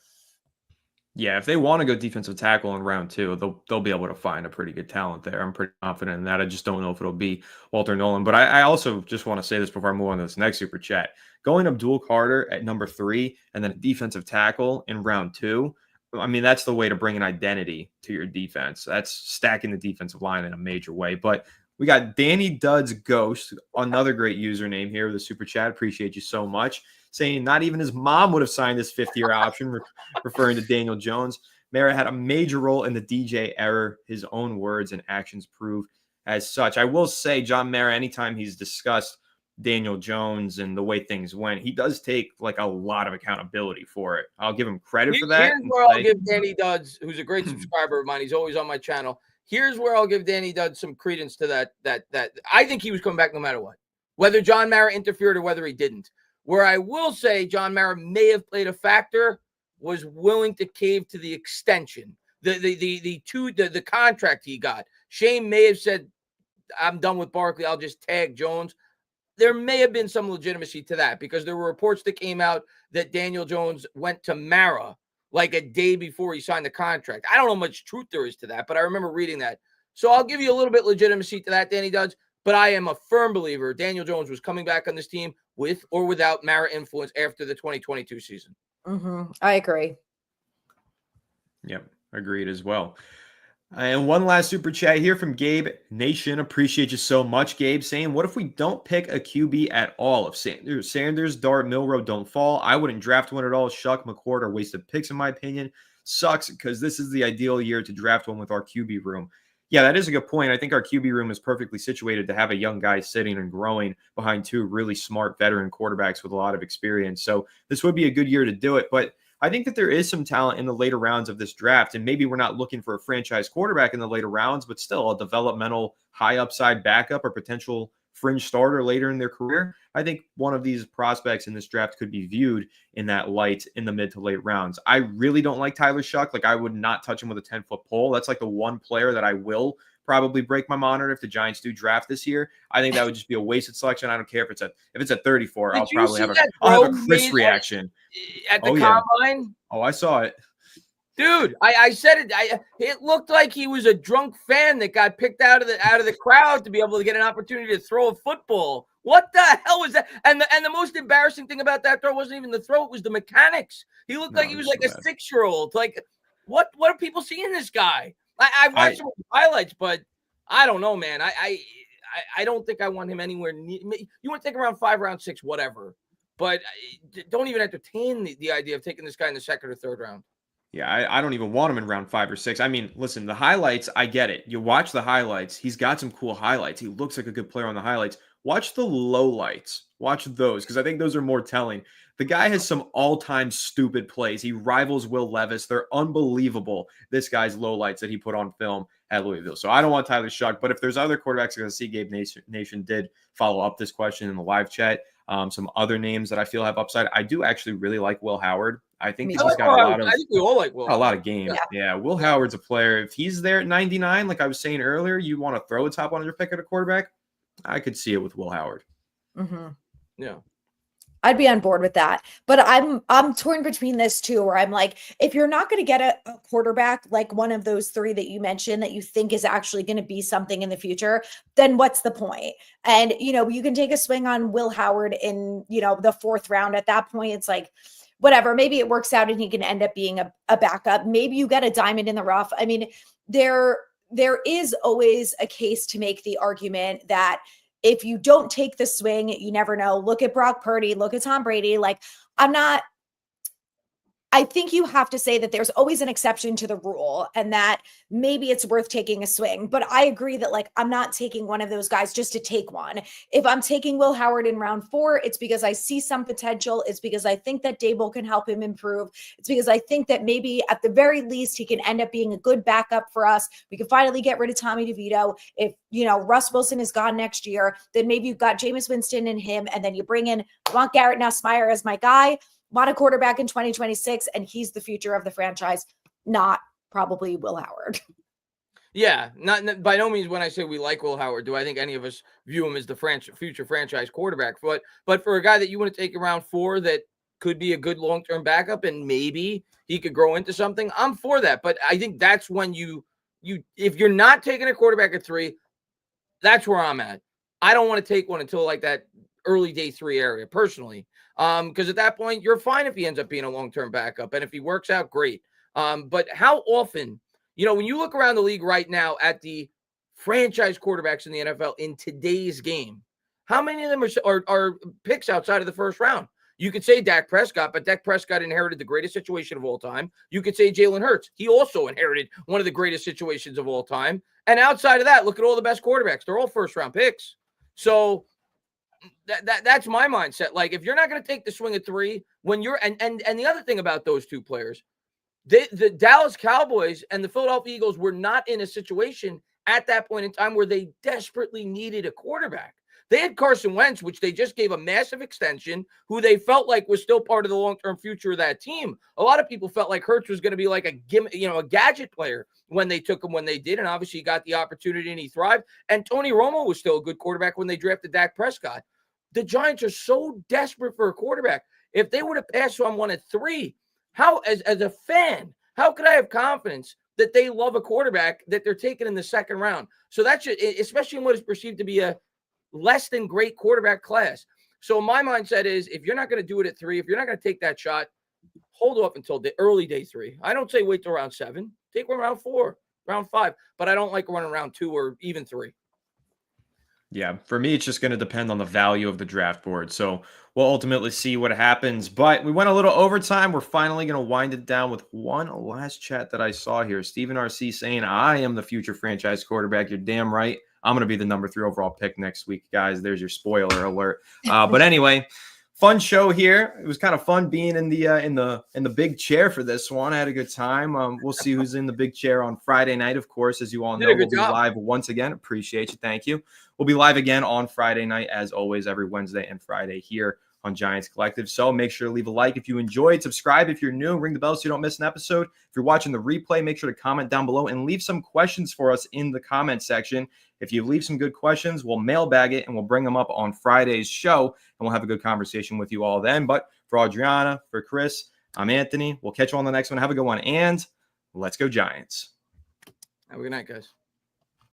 Yeah, if they want to go defensive tackle in round 2, they'll be able to find a pretty good talent there. I'm pretty confident in that. I just don't know if it'll be Walter Nolan. But I also just want to say this before I move on to this next super chat. Going Abdul Carter at number 3 and then a defensive tackle in round 2, I mean, that's the way to bring an identity to your defense. That's stacking the defensive line in a major way. But we got Danny Duds Ghost, another great username here with the super chat. Appreciate you so much. Saying not even his mom would have signed this 5th-year option, referring to Daniel Jones. Mara had a major role in the DJ error. His own words and actions prove as such. I will say, John Mara, anytime he's discussed Daniel Jones and the way things went, he does take like a lot of accountability for it. I'll give him credit for that. Here's where I'll give Danny Duds, who's a great subscriber of mine. He's always on my channel. Here's where I'll give Danny Duds some credence to that. I think he was coming back no matter what, whether John Mara interfered or whether he didn't. Where I will say John Mara may have played a factor was willing to cave to the extension, the contract he got. Shane may have said, "I'm done with Barkley. I'll just tag Jones." There may have been some legitimacy to that because there were reports that came out that Daniel Jones went to Mara like a day before he signed the contract. I don't know how much truth there is to that, but I remember reading that. So I'll give you a little bit legitimacy to that, Danny Duds. But I am a firm believer Daniel Jones was coming back on this team with or without Mara influence after the 2022 season. I agree. Yep, agreed as well. And one last super chat here from Gabe Nation. Appreciate you so much, Gabe, saying, what if we don't pick a QB at all? If Sanders, Dart, Milrow don't fall, I wouldn't draft one at all. Shuck, McCord are wasted picks, in my opinion. Sucks because this is the ideal year to draft one with our QB room. Yeah, that is a good point. I think our QB room is perfectly situated to have a young guy sitting and growing behind two really smart veteran quarterbacks with a lot of experience. So this would be a good year to do it. But I think that there is some talent in the later rounds of this draft, and maybe we're not looking for a franchise quarterback in the later rounds, but still a developmental high upside backup or potential fringe starter later in their career. I think one of these prospects in this draft could be viewed in that light in the mid to late rounds. I really don't like Tyler Shuck. Like, I would not touch him with a 10-foot pole. That's like the one player that I will probably break my monitor if the Giants do draft this year. I think that would just be a wasted selection. I don't care if it's at 34. I'll probably have a Chris reaction at the combine. Oh, I saw it. Dude, I said it. It looked like he was a drunk fan that got picked out of the crowd to be able to get an opportunity to throw a football. What the hell was that? And the most embarrassing thing about that throw wasn't even the throw; it was the mechanics. He looked like he was like a 6-year-old. Like, what are people seeing this guy? I've watched some highlights, but I don't know, man. I don't think I want him anywhere near. You want to take around 5, round 6, whatever. But don't even entertain the idea of taking this guy in the 2nd or 3rd round. Yeah, I don't even want him in round 5 or 6. I mean, listen, the highlights, I get it. You watch the highlights. He's got some cool highlights. He looks like a good player on the highlights. Watch the lowlights. Watch those, because I think those are more telling. The guy has some all-time stupid plays. He rivals Will Levis. They're unbelievable, this guy's lowlights that he put on film at Louisville. So I don't want Tyler Shuck, but if there's other quarterbacks, because I see Gabe Nation did follow up this question in the live chat, some other names that I feel have upside. I do actually really like Will Howard. I think he's got a lot of. I think we all like Will. A lot of games. Yeah, Will Howard's a player. If he's there at 99, like I was saying earlier, you want to throw a top 100 pick at a quarterback. I could see it with Will Howard. Yeah. I'd be on board with that. But I'm torn between this too, where I'm like, if you're not going to get a quarterback like one of those 3 that you mentioned that you think is actually going to be something in the future, then what's the point? And, you can take a swing on Will Howard in, the 4th round. At that point, it's like, whatever, maybe it works out and he can end up being a backup. Maybe you get a diamond in the rough. I mean, there is always a case to make the argument that if you don't take the swing, you never know. Look at Brock Purdy, look at Tom Brady. Like, I think you have to say that there's always an exception to the rule and that maybe it's worth taking a swing. But I agree that, like, I'm not taking one of those guys just to take one. If I'm taking Will Howard in round 4, it's because I see some potential. It's because I think that Dable can help him improve. It's because I think that maybe at the very least he can end up being a good backup for us. We can finally get rid of Tommy DeVito. If, Russ Wilson is gone next year, then maybe you've got Jameis Winston and him, and then you bring in Ron Garrett Nussmeier as my guy. Want a quarterback in 2026, and he's the future of the franchise, not probably Will Howard. Yeah, not by no means when I say we like Will Howard, do I think any of us view him as the future franchise quarterback. But for a guy that you want to take around 4 that could be a good long-term backup and maybe he could grow into something, I'm for that. But I think that's when you if you're not taking a quarterback at 3, that's where I'm at. I don't want to take one until like that early day 3 area personally. Because at that point, you're fine if he ends up being a long-term backup. And if he works out, great. But how often, when you look around the league right now at the franchise quarterbacks in the NFL in today's game, how many of them are picks outside of the 1st round? You could say Dak Prescott, but Dak Prescott inherited the greatest situation of all time. You could say Jalen Hurts. He also inherited one of the greatest situations of all time. And outside of that, look at all the best quarterbacks. They're all 1st-round picks. So that's my mindset. Like, if you're not going to take the swing at 3 when you're and the other thing about those 2 players, the Dallas Cowboys and the Philadelphia Eagles were not in a situation at that point in time where they desperately needed a quarterback. They had Carson Wentz, which they just gave a massive extension, who they felt like was still part of the long-term future of that team. A lot of people felt like Hurts was going to be like a gadget player when they took him when they did, and obviously he got the opportunity and he thrived. And Tony Romo was still a good quarterback when they drafted Dak Prescott. The Giants are so desperate for a quarterback. If they would have passed someone at 3, how, as a fan, how could I have confidence that they love a quarterback that they're taking in the second round. So that's especially in what is perceived to be a less than great quarterback class. So my mindset is, if you're not going to do it at 3, if you're not going to take that shot, hold off until the early day 3. I don't say wait till round 7. Take one round 4, round 5, but I don't like running round 2 or even 3. Yeah, for me, it's just going to depend on the value of the draft board. So we'll ultimately see what happens. But we went a little overtime. We're finally going to wind it down with one last chat that I saw here. Stephen RC saying, I am the future franchise quarterback. You're damn right. I'm going to be the number 3 overall pick next week, guys. There's your spoiler alert. But anyway, fun show here. It was kind of fun being in the big chair for this one. I had a good time. We'll see who's in the big chair on Friday night, of course. As you all know, we'll be live once again. Appreciate you. Thank you. We'll be live again on Friday night, as always, every Wednesday and Friday here on Giants Collective. So make sure to leave a like if you enjoyed, subscribe if you're new, ring the bell so you don't miss an episode. If you're watching the replay, make sure to comment down below and leave some questions for us in the comment section. If you leave some good questions, we'll mailbag it and we'll bring them up on Friday's show, and we'll have a good conversation with you all then. But for Adriana, for Chris, I'm Anthony. We'll catch you on the next one. Have a good one, and let's go Giants. Have a good night, guys.